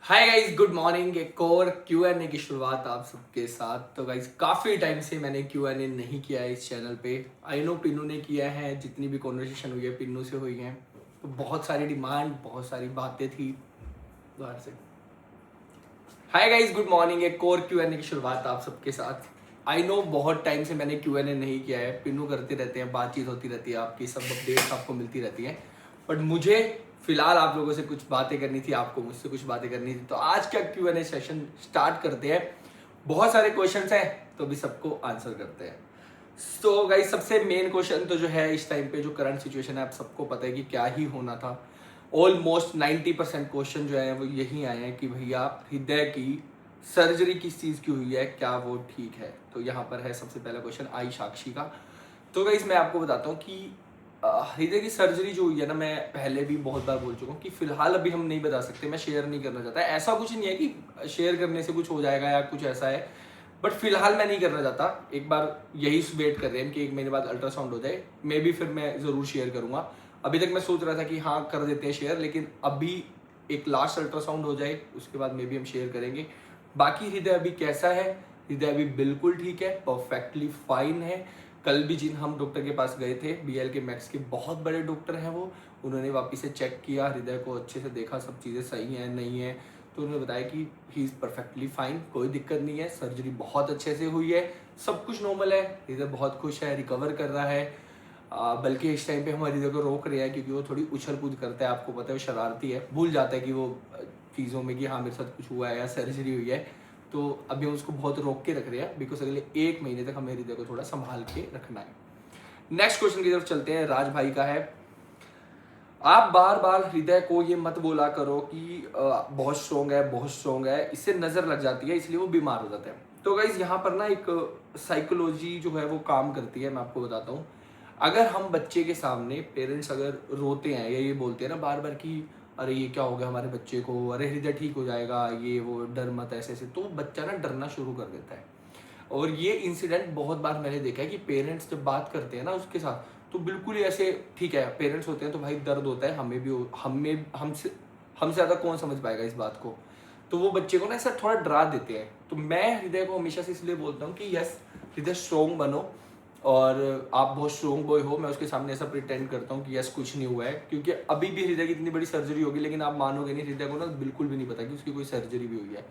Hi guys, good morning. एक और Q&A की शुरुआत आप सबके साथ। तो गाइज काफ़ी टाइम से मैंने Q&A नहीं किया है इस चैनल पे। आई नो पिन्नू ने किया है, जितनी भी कॉन्वर्सेशन हुई है पिन्नू से हुई है। तो बहुत सारी डिमांड, बहुत सारी बातें थी बाहर से। Hi guys, good morning. एक और Q&A की शुरुआत आप सबके साथ। आई नो बहुत टाइम से मैंने Q&A नहीं किया है। पिन्नू करते रहते हैं, बातचीत होती रहती है, आपकी सब अपडेट्स आपको मिलती रहती हैं। बट मुझे फिलहाल आप लोगों से कुछ बातें करनी थी, आपको मुझसे कुछ बातें करनी थी। तो आज का Q&A सेशन स्टार्ट करते हैं। बहुत सारे क्वेश्चंस हैं, तो अभी सबको आंसर करते हैं। तो गाइस सबसे मेन क्वेश्चन तो जो है इस टाइम पे जो करंट सिचुएशन है, आप सबको पता है कि क्या ही होना था। ऑलमोस्ट 90% क्वेश्चन जो है वो यही आए हैं कि भैया हृदय की सर्जरी किस चीज़ की हुई है, क्या वो ठीक है। तो यहाँ पर है सबसे पहला क्वेश्चन आई साक्षी का। तो गाइस मैं आपको बताता हूँ कि हृदय की सर्जरी जो हुई है ना, मैं पहले भी बहुत बार बोल चुका हूँ कि फिलहाल अभी हम नहीं बता सकते, मैं शेयर नहीं करना चाहता। ऐसा कुछ नहीं है कि शेयर करने से कुछ हो जाएगा या कुछ ऐसा है, बट फिलहाल मैं नहीं करना चाहता। एक बार यही वेट कर रहे हैं कि 1 महीने बाद अल्ट्रासाउंड हो जाए, मे बी फिर मैं ज़रूर शेयर करूँगा। अभी तक मैं सोच रहा था कि हाँ कर देते हैं शेयर, लेकिन अभी एक लास्ट अल्ट्रासाउंड हो जाए उसके बाद मे बी हम शेयर करेंगे। बाकी हृदय अभी कैसा है? हृदय अभी बिल्कुल ठीक है, परफेक्टली फाइन है। कल भी जिन हम डॉक्टर के पास गए थे, BL के मैक्स के बहुत बड़े डॉक्टर हैं वो, उन्होंने वापिस से चेक किया, हृदय को अच्छे से देखा, सब चीज़ें सही हैं नहीं है। तो उन्होंने बताया कि ही इज़ परफेक्टली फाइन, कोई दिक्कत नहीं है, सर्जरी बहुत अच्छे से हुई है, सब कुछ नॉर्मल है। हृदय बहुत खुश है, रिकवर कर रहा है। बल्कि इस टाइम पे हम हृदय को रोक रहे हैं क्योंकि वो थोड़ी उछल कूद करता है, आपको पता है वो शरारती है, भूल जाता है कि वो चीज़ों में कि हाँ मेरे साथ कुछ हुआ है या सर्जरी हुई है। तो अभी हम उसको बहुत रोक के रख रहे हैं, बिकॉज अगले 1 महीने तक हमें हृदय को थोड़ा संभाल के रखना है। नेक्स्ट क्वेश्चन की तरफ चलते हैं, राज भाई का है। आप बार बार हृदय को ये मत बोला करो कि बहुत स्ट्रोंग है, बहुत स्ट्रोंग है, इससे नजर लग जाती है इसलिए वो बीमार हो जाते हैं। तो गाइज यहाँ पर ना एक साइकोलॉजी जो है वो काम करती है, मैं आपको बताता हूँ। अगर हम बच्चे के सामने पेरेंट्स अगर रोते हैं या ये बोलते हैं ना बार बार कि अरे ये क्या हो गया हमारे बच्चे को, अरे हृदय ठीक हो जाएगा, ये वो, डर मत, ऐसे ऐसे, तो बच्चा ना डरना शुरू कर देता है। और ये इंसिडेंट बहुत बार मैंने देखा है कि पेरेंट्स जब बात करते हैं ना उसके साथ, तो बिल्कुल ही ऐसे, ठीक है पेरेंट्स होते हैं तो भाई दर्द होता है, हमें भी हमें हमसे ज़्यादा कौन समझ पाएगा इस बात को। तो वो बच्चे को ना ऐसा थोड़ा डरा देते हैं। तो मैं हृदय को हमेशा से इसलिए बोलता हूँ कि यस हृदय स्ट्रोंग बनो, और आप बहुत स्ट्रोंग बॉय हो। मैं उसके सामने ऐसा प्रिटेंड करता हूँ कि यस कुछ नहीं हुआ है, क्योंकि अभी भी हृदय की इतनी बड़ी सर्जरी होगी, लेकिन आप मानोगे नहीं, हृदय को ना बिल्कुल भी नहीं पता कि उसकी कोई सर्जरी भी हुई है।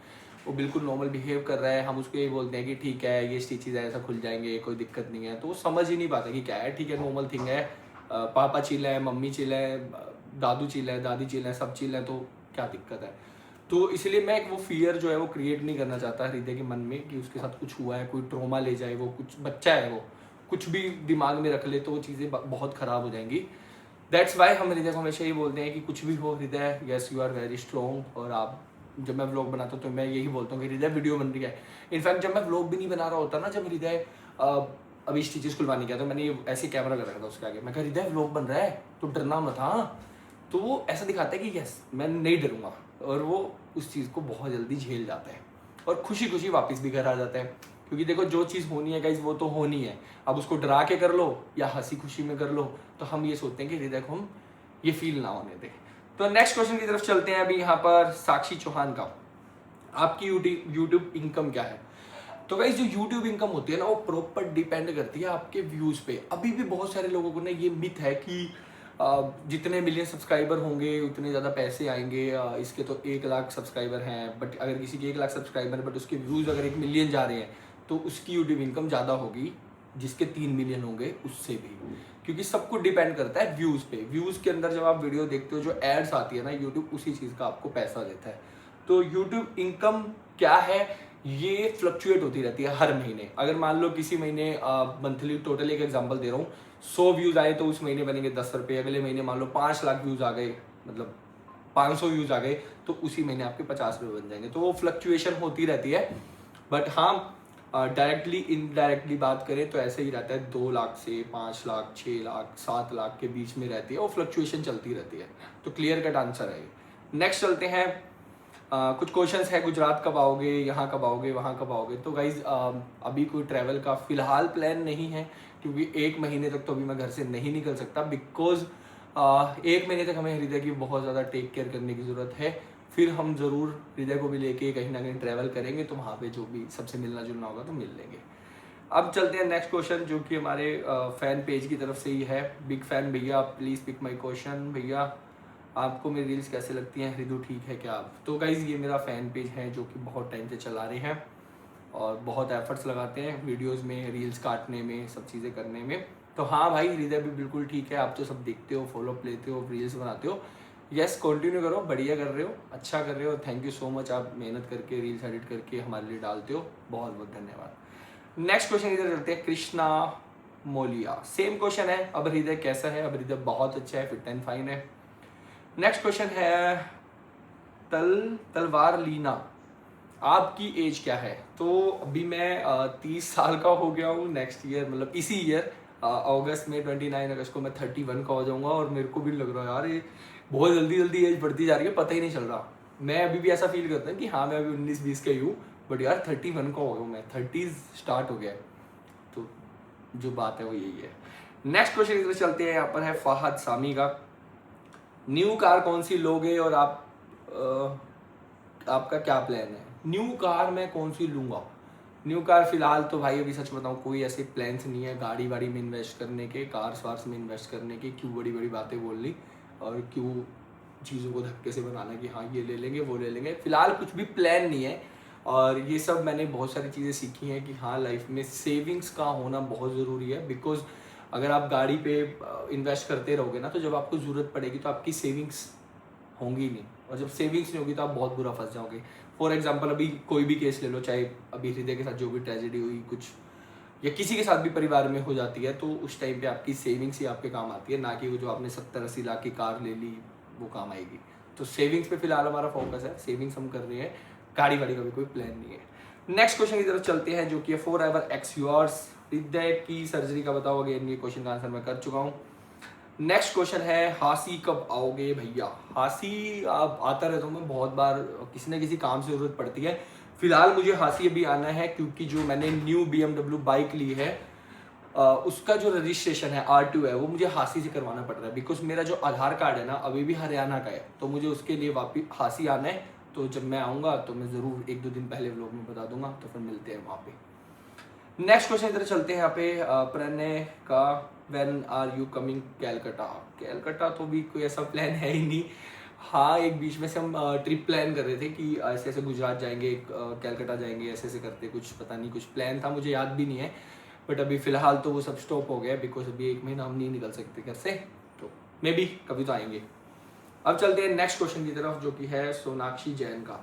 वो बिल्कुल नॉर्मल बिहेव कर रहा है। हम उसको ये बोलते हैं कि ठीक है ये स्टिचेज है, ऐसा खुल जाएंगे, कोई दिक्कत नहीं है, तो वो समझ ही नहीं पाता कि क्या है। ठीक है नॉर्मल थिंग है, पापा चिल है, मम्मी चिल है, दादू चिल है, दादी चिल है, सब चिल है, तो क्या दिक्कत है। तो इसलिए मैं वो फियर जो है वो क्रिएट नहीं करना चाहता हृदय के मन में कि उसके साथ कुछ हुआ है, कोई ट्रॉमा ले जाए, वो कुछ बच्चा है, वो कुछ भी दिमाग में रख ले तो वो चीज़ें बहुत ख़राब हो जाएंगी। दैट्स वाई हम हृदय को हमेशा ये बोलते हैं कि कुछ भी हो Hriday, yes you are very strong. और आप, जब मैं व्लॉग बनाता हूँ तो मैं यही बोलता हूँ कि हृदय वीडियो बन रही है। इनफैक्ट जब मैं व्लॉग भी नहीं बना रहा होता ना, जब हृदय अभी स्टिचेस खुलवाने गया तो मैंने ये ऐसे कैमरा कर रखा था उसके आगे, मैं कहा हृदय व्लॉग बन रहा है तो डरना मत। हाँ, तो वो ऐसा दिखाता है कि यस मैं नहीं डरूंगा, और वो उस चीज़ को बहुत जल्दी झेल जाता है और खुशी खुशी वापस भी घर आ जाता है। क्योंकि देखो जो चीज़ होनी है गाइज वो तो होनी है, अब उसको डरा के कर लो या हंसी खुशी में कर लो, तो हम ये सोचते हैं कि हृदय को हम ये फील ना होने दें। तो नेक्स्ट क्वेश्चन की तरफ चलते हैं अभी यहाँ पर साक्षी चौहान का। आपकी यूट्यूब इनकम क्या है? तो गाइज जो यूट्यूब इनकम होती है ना वो प्रॉपर डिपेंड करती है आपके व्यूज पे। अभी भी बहुत सारे लोगों को ना ये मिथ है कि जितने मिलियन सब्सक्राइबर होंगे उतने ज़्यादा पैसे आएंगे। इसके तो 1 लाख सब्सक्राइबर हैं, बट अगर किसी के 1 लाख सब्सक्राइबर है बट उसके व्यूज़ अगर 1 मिलियन जा रहे हैं तो उसकी यूट्यूब इनकम ज़्यादा होगी जिसके 3 मिलियन होंगे उससे भी। क्योंकि सब कुछ डिपेंड करता है व्यूज़ पे। व्यूज़ के अंदर जब आप वीडियो देखते हो, जो एड्स आती है ना, यूट्यूब उसी चीज़ का आपको पैसा देता है। तो यूट्यूब इनकम क्या है, ये फ्लक्चुएट होती रहती है हर महीने। अगर मान लो किसी महीने मंथली, टोटल एक एग्जांपल दे रहा हूँ, 100 व्यूज आए तो उस महीने बनेंगे 10 रुपये। अगले महीने मान लो 5 लाख व्यूज आ गए, मतलब 500 व्यूज आ गए, तो उसी महीने आपके 50 रुपये बन जाएंगे। तो वो फ्लक्चुएशन होती रहती है। बट हाँ, डायरेक्टली इनडायरेक्टली बात करें तो ऐसे ही रहता है, 2 लाख से 5 लाख, 6 लाख, 7 लाख के बीच में रहती है, वो फ्लक्चुएशन चलती रहती है। तो क्लियर कट आंसर है। नेक्स्ट चलते हैं। कुछ क्वेश्चंस है, गुजरात कब आओगे, यहाँ कब आओगे, वहाँ कब आओगे। तो गाइज अभी कोई ट्रैवल का फिलहाल प्लान नहीं है, क्योंकि 1 महीने तक तो अभी मैं घर से नहीं निकल सकता, बिकॉज 1 महीने तक हमें हृदय की बहुत ज़्यादा टेक केयर करने की ज़रूरत है। फिर हम ज़रूर हृदय को भी लेके कहीं ना कहीं ट्रैवल करेंगे, तो वहाँ पे जो भी सबसे मिलना जुलना होगा तो मिल लेंगे। अब चलते हैं नेक्स्ट क्वेश्चन, जो कि हमारे फैन पेज की तरफ से ही है। बिग फैन भैया, प्लीज़ पिक माय क्वेश्चन। भैया आपको मेरी रील्स कैसे लगती हैं? हृदय ठीक है क्या आप? तो गाइज़ ये मेरा फ़ैन पेज है जो कि बहुत टाइम से चला रहे हैं और बहुत एफर्ट्स लगाते हैं वीडियोस में, रील्स काटने में, सब चीज़ें करने में। तो हाँ भाई, हृदय भी बिल्कुल ठीक है। आप तो सब देखते हो, फॉलो अप लेते हो, रील्स बनाते हो। यस, कंटिन्यू करो, बढ़िया कर रहे हो, अच्छा कर रहे हो। थैंक यू सो मच, आप मेहनत करके रील्स एडिट करके हमारे लिए डालते हो, बहुत बहुत धन्यवाद। नेक्स्ट क्वेश्चन इधर चलते हैं। कृष्णा मोलिया, सेम क्वेश्चन है। अब हृदय कैसा है? अब हृदय बहुत अच्छा है, फिट एंड फाइन है। नेक्स्ट क्वेश्चन है तलवार लीना, आपकी एज क्या है? तो अभी मैं 30 साल का हो गया हूँ। नेक्स्ट ईयर मतलब इसी ईयर अगस्त में 29 अगस्त को मैं 31 का हो जाऊंगा। और मेरे को भी लग रहा है यार, ये बहुत जल्दी जल्दी एज बढ़ती जा रही है, पता ही नहीं चल रहा। मैं अभी भी ऐसा फील करता हूँ कि हाँ मैं अभी 19-20 का ही हूँ, बट यार 31 का हो गया हूँ मैं, 30 स्टार्ट हो गया है। तो जो बात है वो यही है। नेक्स्ट क्वेश्चन इधर चलते हैं। यहाँ पर है फहद सामी का, न्यू कार कौन सी लोगे और आपका क्या प्लान है? न्यू कार मैं कौन सी लूँगा? न्यू कार फिलहाल तो भाई अभी सच बताऊँ कोई ऐसे प्लान्स नहीं है गाड़ी वाड़ी में इन्वेस्ट करने के, कार्स वार्स में इन्वेस्ट करने के। क्यों बड़ी बड़ी बातें बोल ली और क्यों चीज़ों को धक्के से बनाना कि हाँ ये ले लेंगे वो ले लेंगे। फिलहाल कुछ भी प्लान नहीं है। और ये सब मैंने बहुत सारी चीज़ें सीखी हैं कि हाँ लाइफ में सेविंग्स का होना बहुत ज़रूरी है। बिकॉज अगर आप गाड़ी पे इन्वेस्ट करते रहोगे ना, तो जब आपको ज़रूरत पड़ेगी तो आपकी सेविंग्स होंगी नहीं, और जब सेविंग्स नहीं होगी तो आप बहुत बुरा फंस जाओगे। फॉर एग्जाम्पल अभी कोई भी केस ले लो, चाहे अभी हृदय के साथ जो भी ट्रेजेडी हुई कुछ, या किसी के साथ भी परिवार में हो जाती है, तो उस टाइम पे आपकी सेविंग्स ही आपके काम आती है, ना कि वो जो आपने 70-80 लाख की कार ले ली वो काम आएगी। तो सेविंग्स पे फिलहाल हमारा फोकस है, सेविंग्स हम कर रहे हैं, गाड़ी वाड़ी का भी कोई प्लान नहीं है। नेक्स्ट क्वेश्चन की तरफ चलते हैं, जो कि फॉर एवर एक्स योर्स। हृदय की सर्जरी का बताओ। अगेन ये क्वेश्चन का आंसर मैं कर चुका हूँ। नेक्स्ट क्वेश्चन है, हासी कब आओगे भैया? हासी आप आता रहता हूँ मैं बहुत बार, किसी ना किसी काम से जरूरत पड़ती है। फिलहाल मुझे हासी अभी आना है क्योंकि जो मैंने न्यू BMW बाइक ली है उसका जो रजिस्ट्रेशन है R2 है, वो मुझे हासी से करवाना पड़ रहा है। बिकॉज मेरा जो आधार कार्ड है ना अभी भी हरियाणा का है, तो मुझे उसके लिए वापिस हासी आना है। तो जब मैं आऊँगा तो मैं ज़रूर 1-2 दिन पहले व्लॉग में बता दूंगा, तो फिर मिलते हैं वहाँ पे। नेक्स्ट क्वेश्चन इधर चलते हैं। यहाँ पे प्रणय का, when are you coming Calcutta? Calcutta तो भी कोई ऐसा प्लान है ही नहीं। हाँ एक बीच में से हम ट्रिप प्लान कर रहे थे कि ऐसे ऐसे गुजरात जाएंगे, कैलकाटा जाएंगे, ऐसे ऐसे करते कुछ, पता नहीं कुछ प्लान था, मुझे याद भी नहीं है। बट अभी फिलहाल तो वो सब स्टॉप हो गया बिकॉज अभी 1 महीना हम नहीं निकल सकते घर से, तो मे बी कभी तो आएंगे। अब चलते हैं नेक्स्ट क्वेश्चन की तरफ, जो कि है सोनाक्षी जैन का।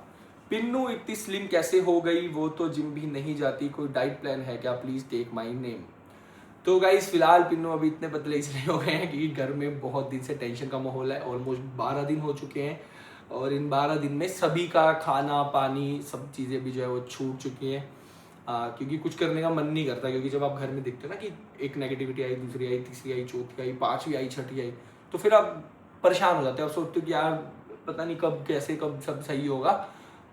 पिन्नू इतनी स्लिम कैसे हो गई? वो तो जिम भी नहीं जाती, कोई डाइट प्लान है क्या? Please take my name. तो गाइस फिलहाल पिन्नू अभी इतने पतले इसलिए हो गए हैं कि घर में बहुत दिन से टेंशन का माहौल है। ऑलमोस्ट 12 दिन हो चुके हैं और इन 12 दिन में सभी का खाना पानी सब चीज़ें भी जो है वो छूट चुकी हैं। क्योंकि कुछ करने का मन नहीं करता, क्योंकि जब आप घर में देखते हो ना कि एक नेगेटिविटी आई, दूसरी आई, तीसरी आई, चौथी आई, पांचवी आई, छठी आई, तो फिर आप परेशान हो जाते हो। आप सोचते हो कि यार पता नहीं कब कैसे कब सब सही होगा,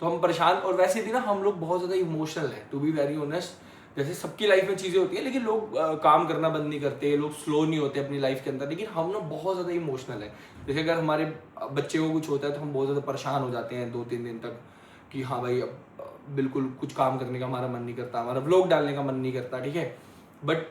तो हम परेशान। और वैसे भी ना हम लोग बहुत ज़्यादा इमोशनल हैं, टू बी वेरी ऑनेस्ट। जैसे सबकी लाइफ में चीज़ें होती है, लेकिन लोग काम करना बंद नहीं करते, लोग स्लो नहीं होते अपनी लाइफ के अंदर, लेकिन हम ना बहुत ज़्यादा इमोशनल है। जैसे अगर हमारे बच्चे को कुछ होता है तो हम बहुत ज़्यादा परेशान हो जाते हैं 2-3 दिन तक कि हाँ भाई अब बिल्कुल कुछ काम करने का हमारा मन नहीं करता, हमारा व्लॉग डालने का मन नहीं करता, ठीक है। बट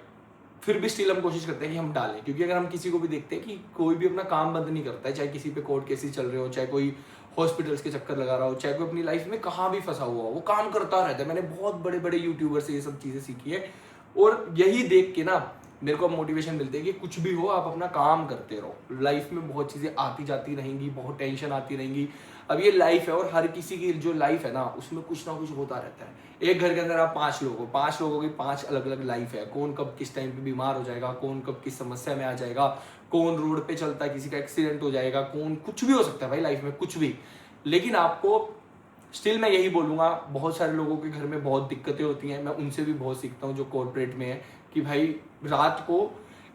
फिर भी स्टिल हम कोशिश करते हैं कि हम डालें, क्योंकि अगर हम किसी को भी देखते हैं कि कोई भी अपना काम बंद नहीं करता है, चाहे किसी पे कोर्ट केसेस चल रहे हो, चाहे कोई हॉस्पिटल्स के चक्कर लगा रहा हो, चाहे कोई अपनी लाइफ में कहाँ भी फंसा हुआ हो, वो काम करता रहता है। मैंने बहुत बड़े बड़े यूट्यूबर से ये सब चीज़ें सीखी है और यही देख के ना मेरे को मोटिवेशन मिलती है कि कुछ भी हो आप अपना काम करते रहो। लाइफ में बहुत चीज़ें आती जाती रहेंगी, बहुत टेंशन आती रहेंगी। अब ये लाइफ है और हर किसी की जो लाइफ है ना उसमें कुछ ना कुछ होता रहता है। एक घर के अंदर आप 5 लोग हो, 5 लोगों की 5 अलग अलग लाइफ है। कौन कब किस टाइम पे बीमार हो जाएगा, कौन कब किस समस्या में आ जाएगा, कौन रोड पे चलता है किसी का एक्सीडेंट हो जाएगा, कौन कुछ भी हो सकता है भाई लाइफ में, कुछ भी। लेकिन आपको स्टिल मैं यही बोलूँगा, बहुत सारे लोगों के घर में बहुत दिक्कतें होती हैं, मैं उनसे भी बहुत सीखता हूँ जो कॉर्पोरेट में है, कि भाई रात को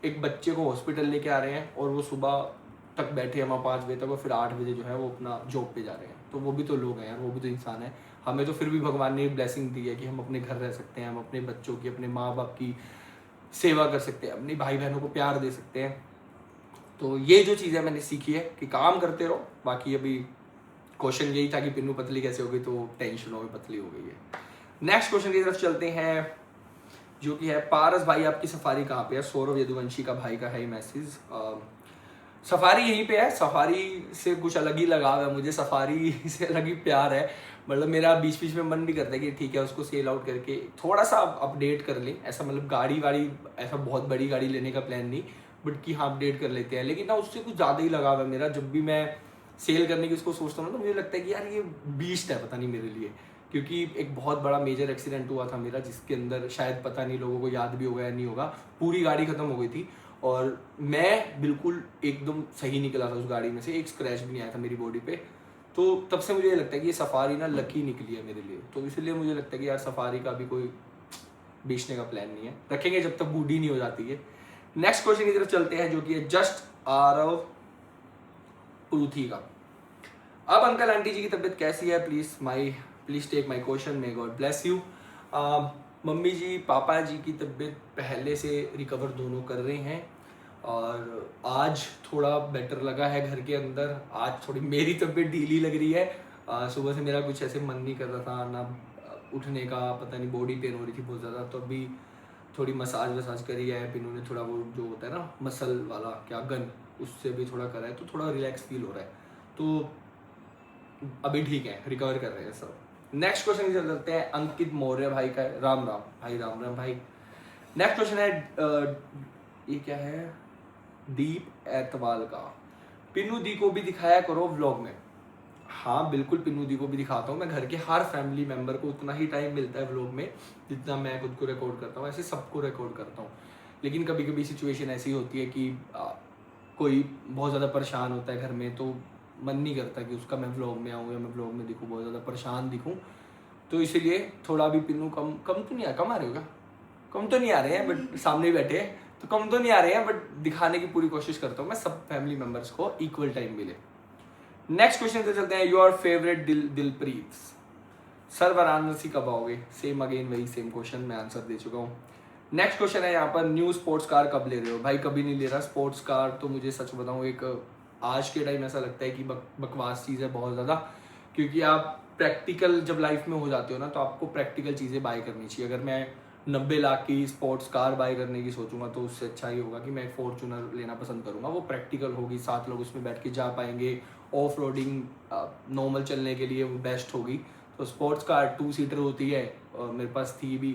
एक बच्चे को हॉस्पिटल लेके आ रहे हैं और वो सुबह तक बैठे हैं वहाँ 5 बजे तक और फिर 8 बजे जो है वो अपना जॉब पे जा रहे हैं। तो वो भी तो लोग हैं यार, वो भी तो इंसान है। हमें तो फिर भी भगवान ने ब्लेसिंग दी है कि हम अपने घर रह सकते हैं, हम अपने बच्चों की, अपने माँ बाप की सेवा कर सकते हैं, अपने भाई बहनों को प्यार दे सकते हैं। तो ये जो चीज़ें मैंने सीखी है कि काम करते रहो, बाकी अभी क्वेश्चन यही था कि पिन्नू पतली कैसे हो गई, तो टेंशन हो गई, पतली हो गई है। नेक्स्ट क्वेश्चन की तरफ चलते हैं, जो कि है पारस भाई आपकी सफारी कहाँ पे है। सौरभ यदुवंशी का भाई का है मैसेज। सफारी यहीं पे है, सफारी से कुछ अलग ही लगाव है मुझे, सफारी से अलग ही प्यार है। मतलब मेरा बीच बीच में मन भी करता है कि ठीक है उसको सेल आउट करके थोड़ा सा अपडेट कर लें, ऐसा मतलब गाड़ी वाड़ी ऐसा बहुत बड़ी गाड़ी लेने का प्लान नहीं, बट कि हाँ अपडेट कर लेते हैं। लेकिन ना उससे कुछ ज़्यादा ही लगाव है मेरा। जब भी मैं सेल करने की उसको सोचता हूँ ना, तो मुझे लगता है कि यार ये बीस्ट है, पता नहीं मेरे लिए। क्योंकि एक बहुत बड़ा मेजर एक्सीडेंट हुआ था मेरा, जिसके अंदर शायद पता नहीं लोगों को याद भी होगा या नहीं होगा, पूरी गाड़ी खत्म हो गई थी और मैं बिल्कुल एकदम सही निकला था उस गाड़ी में से, एक स्क्रैच भी नहीं आया था मेरी बॉडी पे। तो तब से मुझे ये लगता है कि ये सफारी ना लकी निकली है मेरे लिए। तो इसलिए मुझे लगता है कि यार सफारी का भी कोई बेचने का प्लान नहीं है, रखेंगे जब तक बूढ़ी नहीं हो जाती है। नेक्स्ट क्वेश्चन की तरफ चलते हैं, जो कि है जस्ट आरव परूथी का। अब अंकल आंटी जी की तबीयत कैसी है, please take my question, may God bless you. Mummy ji papa ji की तबीयत पहले से रिकवर दोनों कर रहे हैं, और आज थोड़ा बेटर लगा है घर के अंदर। आज थोड़ी मेरी तबीयत ढीली लग रही है, सुबह से मेरा कुछ ऐसे मन नहीं कर रहा था ना उठने का, पता नहीं बॉडी पेन हो रही थी बहुत ज़्यादा। तो अभी थोड़ी मसाज वसाज करी है, पिनू ने थोड़ा वो जो होता है ना मसल वाला क्या गन, उससे भी थोड़ा करा है, तो थोड़ा रिलैक्स फील हो रहा है। तो अभी ठीक है, रिकवर कर रहे हैं सब। नेक्स्ट क्वेश्चन की तरफ चलते हैं, अंकित मौर्य भाई का है। राम राम भाई, राम राम भाई। नेक्स्ट क्वेश्चन है ये क्या है, दीप एतवाल का। पिन्नू दी को भी दिखाया करो व्लॉग में। हाँ बिल्कुल, पिन्नू दी को भी दिखाता हूँ मैं। घर के हर फैमिली मेंबर को उतना ही टाइम मिलता है व्लॉग में जितना मैं खुद को रिकॉर्ड करता हूँ, ऐसे सबको रिकॉर्ड करता हूँ। लेकिन कभी कभी सिचुएशन ऐसी होती है कि कोई बहुत ज़्यादा परेशान होता है घर में, तो मन नहीं करता कि उसका मैं व्लॉग में आऊँ या मैं व्लॉग में दिखूँ, बहुत ज़्यादा परेशान दिखूँ। तो इसीलिए थोड़ा भी पिन्नू कम तो नहीं कम आ रहे हो क्या? कम तो नहीं आ रहे हैं, बट सामने ही बैठे हैं तो कम तो नहीं आ रहे हैं, बट दिखाने की पूरी कोशिश करता हूँ मैं, सब फैमिली मेम्बर्स को इक्वल टाइम मिले। नेक्स्ट क्वेश्चन पे चलते हैं, your favourite Dilpreet sir Varanasi कब आओगे? सेम अगेन वही सेम क्वेश्चन, मैं आंसर दे चुका हूँ। नेक्स्ट क्वेश्चन है यहाँ पर, न्यू स्पोर्ट्स कार कब ले रहे हो? भाई कभी नहीं ले रहा स्पोर्ट्स कार। तो मुझे सच बताऊँ, एक आज के टाइम ऐसा लगता है कि बकवास चीज़ है बहुत ज़्यादा। क्योंकि आप प्रैक्टिकल जब लाइफ में हो जाते हो ना, तो आपको प्रैक्टिकल चीज़ें बाय करनी चाहिए। अगर मैं 90 लाख की स्पोर्ट्स कार बाय करने की सोचूंगा, तो उससे अच्छा ही होगा कि मैं एक फॉर्चूनर लेना पसंद करूंगा। वो प्रैक्टिकल होगी, 7 लोग उसमें बैठ के जा पाएंगे, ऑफ रोडिंग नॉर्मल चलने के लिए वो बेस्ट होगी। तो स्पोर्ट्स कार 2 सीटर होती है, और मेरे पास थी भी,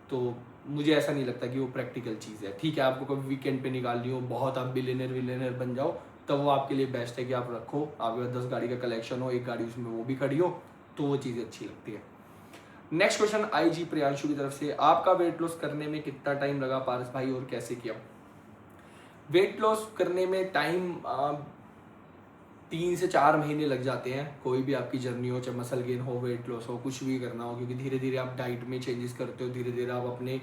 तो मुझे ऐसा नहीं लगता कि वो प्रैक्टिकल चीज़ है। ठीक है, आपको कभी वीकेंड पे निकालनी हो, बहुत आप बिलियनर बन जाओ, तब वो आपके लिए बेस्ट है कि आप रखो। आपके पास 10 गाड़ी का कलेक्शन हो, एक गाड़ी उसमें वो भी खड़ी हो, तो वो चीज़ें अच्छी लगती है। नेक्स्ट क्वेश्चन IG प्रियांशु की तरफ से, आपका वेट लॉस करने में कितना टाइम लगा पारस भाई, और कैसे किया? वेट लॉस करने में टाइम 3 से 4 महीने लग जाते हैं। कोई भी आपकी जर्नी हो, चाहे मसल गेन हो, वेट लॉस हो, कुछ भी करना हो, क्योंकि धीरे धीरे आप डाइट में चेंजेस करते हो, धीरे धीरे आप अपने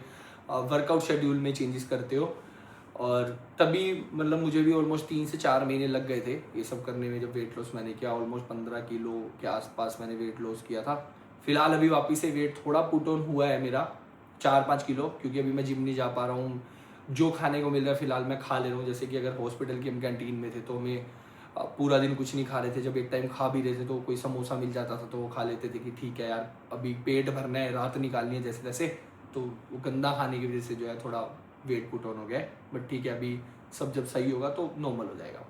वर्कआउट शेड्यूल में चेंजेस करते हो। और तभी मतलब मुझे भी ऑलमोस्ट 3 से 4 महीने लग गए थे ये सब करने में। जब वेट लॉस मैंने किया, ऑलमोस्ट 15 किलो के आसपास मैंने वेट लॉस किया था। फिलहाल अभी वापस से वेट थोड़ा पुट ऑन हुआ है मेरा, 4-5 किलो, क्योंकि अभी मैं जिम नहीं जा पा रहा हूँ। जो खाने को मिल रहा है फिलहाल मैं खा ले रहा हूँ। जैसे कि अगर हॉस्पिटल की हम कैंटीन में थे तो हमें पूरा दिन कुछ नहीं खा रहे थे, जब एक टाइम खा भी रहे थे तो कोई समोसा मिल जाता था तो वो खा लेते थे कि ठीक है यार अभी पेट भरना है, रात निकालनी है जैसे तैसे। तो वो गंदा खाने की वजह से जो है थोड़ा वेट पुट ऑन हो गया है, बट ठीक है अभी सब जब सही होगा तो नॉर्मल हो जाएगा।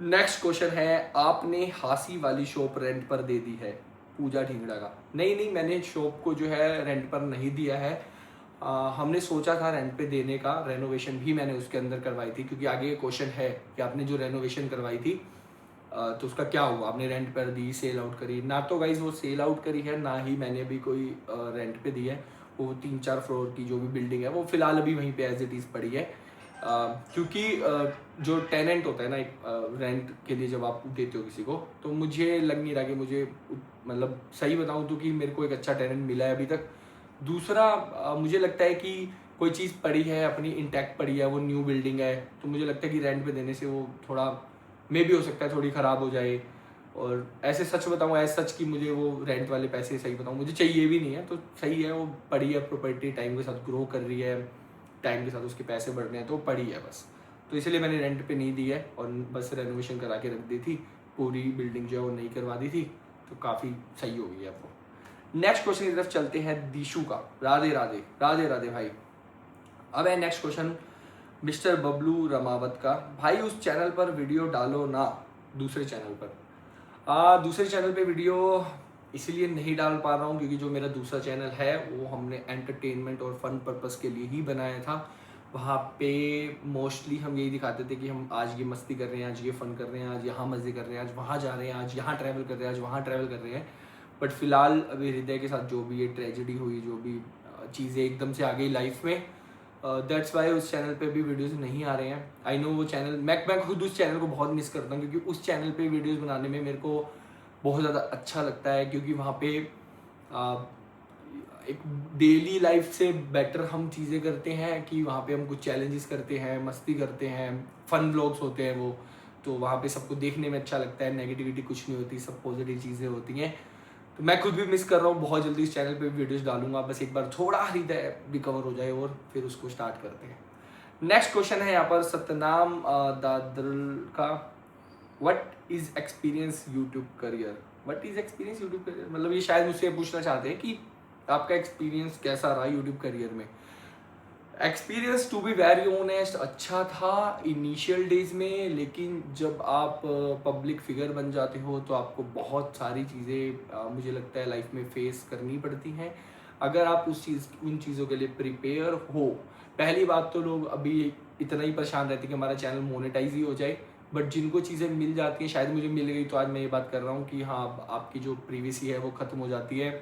नेक्स्ट क्वेश्चन है, आपने हासी वाली शॉप रेंट पर दे दी है? पूजा ढींगड़ा का। नहीं, मैंने शॉप को जो है रेंट पर नहीं दिया है। हमने सोचा था रेंट पे देने का, रेनोवेशन भी मैंने उसके अंदर करवाई थी। क्योंकि आगे क्वेश्चन है कि आपने जो रेनोवेशन करवाई थी तो उसका क्या हुआ? आपने रेंट पर दी, सेल आउट करी? ना तो गाइज वो सेल आउट करी है, ना ही मैंने अभी कोई रेंट पे दी है। वो 3-4 फ्लोर की जो भी बिल्डिंग है वो फिलहाल अभी वहीं पे एज इट इज़ पड़ी है। क्योंकि जो टेनेंट होता है ना, एक रेंट के लिए जब आप देते हो किसी को, तो मुझे लग नहीं रहा कि मुझे, मतलब सही बताऊं तो, कि मेरे को एक अच्छा टेनेंट मिला है अभी तक। दूसरा मुझे लगता है कि कोई चीज़ पड़ी है अपनी, इंटैक्ट पड़ी है, वो न्यू बिल्डिंग है, तो मुझे लगता है कि रेंट पे देने से वो थोड़ा मे भी हो सकता है थोड़ी ख़राब हो जाए। और ऐसे सच बताऊँ, ऐसे सच कि मुझे वो रेंट वाले पैसे, सही बताऊँ, मुझे चाहिए भी नहीं है। तो सही है, वो पड़ी है प्रॉपर्टी, टाइम के साथ ग्रो कर रही है, टाइम के साथ उसके पैसे बढ़ रहे हैं, तो पड़ी है बस। तो इसलिए मैंने रेंट पे नहीं दी है और बस रेनोवेशन करा के रख दी थी। पूरी बिल्डिंग जो है वो नई करवा दी थी, तो काफ़ी सही हो गई है वो। नेक्स्ट क्वेश्चन की तरफ चलते हैं दीशु का। राधे राधे राधे राधे भाई। अब है next question mister Bablu Ramawat का। भाई उस चैनल पर वीडियो डालो ना, दूसरे चैनल पर। दूसरे चैनल पे वीडियो इसलिए नहीं डाल पा रहा हूँ क्योंकि जो मेरा दूसरा चैनल है वो हमने एंटरटेनमेंट और फन पर्पस के लिए ही बनाया था। वहाँ पे मोस्टली हम यही दिखाते थे कि हम आज ये मस्ती कर रहे हैं, आज ये फन कर रहे हैं, आज यहाँ मज़े कर रहे हैं, आज वहाँ जा रहे हैं, आज यहाँ ट्रैवल कर रहे हैं, आज वहाँ ट्रैवल कर रहे हैं। बट फिलहाल अभी हृदय के साथ जो भी ये ट्रेजेडी हुई, जो भी चीज़ें एकदम से आ गई लाइफ में, दैट्स वाई उस चैनल पे भी वीडियोस नहीं आ रहे हैं। आई नो वो चैनल, मैं खुद उस चैनल को बहुत मिस करता हूँ क्योंकि उस चैनल पे वीडियोस बनाने में मेरे को बहुत ज़्यादा अच्छा लगता है, क्योंकि वहाँ पे एक डेली लाइफ से बेटर हम चीज़ें करते हैं कि वहाँ पे हम कुछ चैलेंजेस करते हैं, मस्ती करते हैं, फन व्लॉग्स होते हैं वो, तो वहाँ पे सबको देखने में अच्छा लगता है, नेगेटिविटी कुछ नहीं होती, सब पॉजिटिव चीज़ें होती हैं। तो मैं खुद भी मिस कर रहा हूँ, बहुत जल्दी इस चैनल पे वीडियोस डालूंगा, बस एक बार थोड़ा हृदय रिकवर हो जाए और फिर उसको स्टार्ट करते हैं। नेक्स्ट क्वेश्चन है यहाँ पर सतनाम दादरल का। What is experience YouTube career? What is experience YouTube career मतलब ये शायद मुझसे पूछना चाहते हैं कि आपका एक्सपीरियंस कैसा रहा यूट्यूब करियर में। Experience to be very honest अच्छा था इनिशियल डेज में, लेकिन जब आप पब्लिक फिगर बन जाते हो तो आपको बहुत सारी चीज़ें मुझे लगता है लाइफ में फेस करनी पड़ती हैं अगर आप उन चीज़ों के लिए प्रिपेयर हो। पहली बात तो लोग अभी इतना ही परेशान रहते हैं कि हमारा चैनल मोनेटाइज ही हो जाए, बट जिनको चीज़ें मिल जाती हैं, शायद मुझे मिल गई तो आज मैं ये बात कर रहा हूँ कि हाँ आपकी जो प्रीवियस है वो ख़त्म हो जाती है।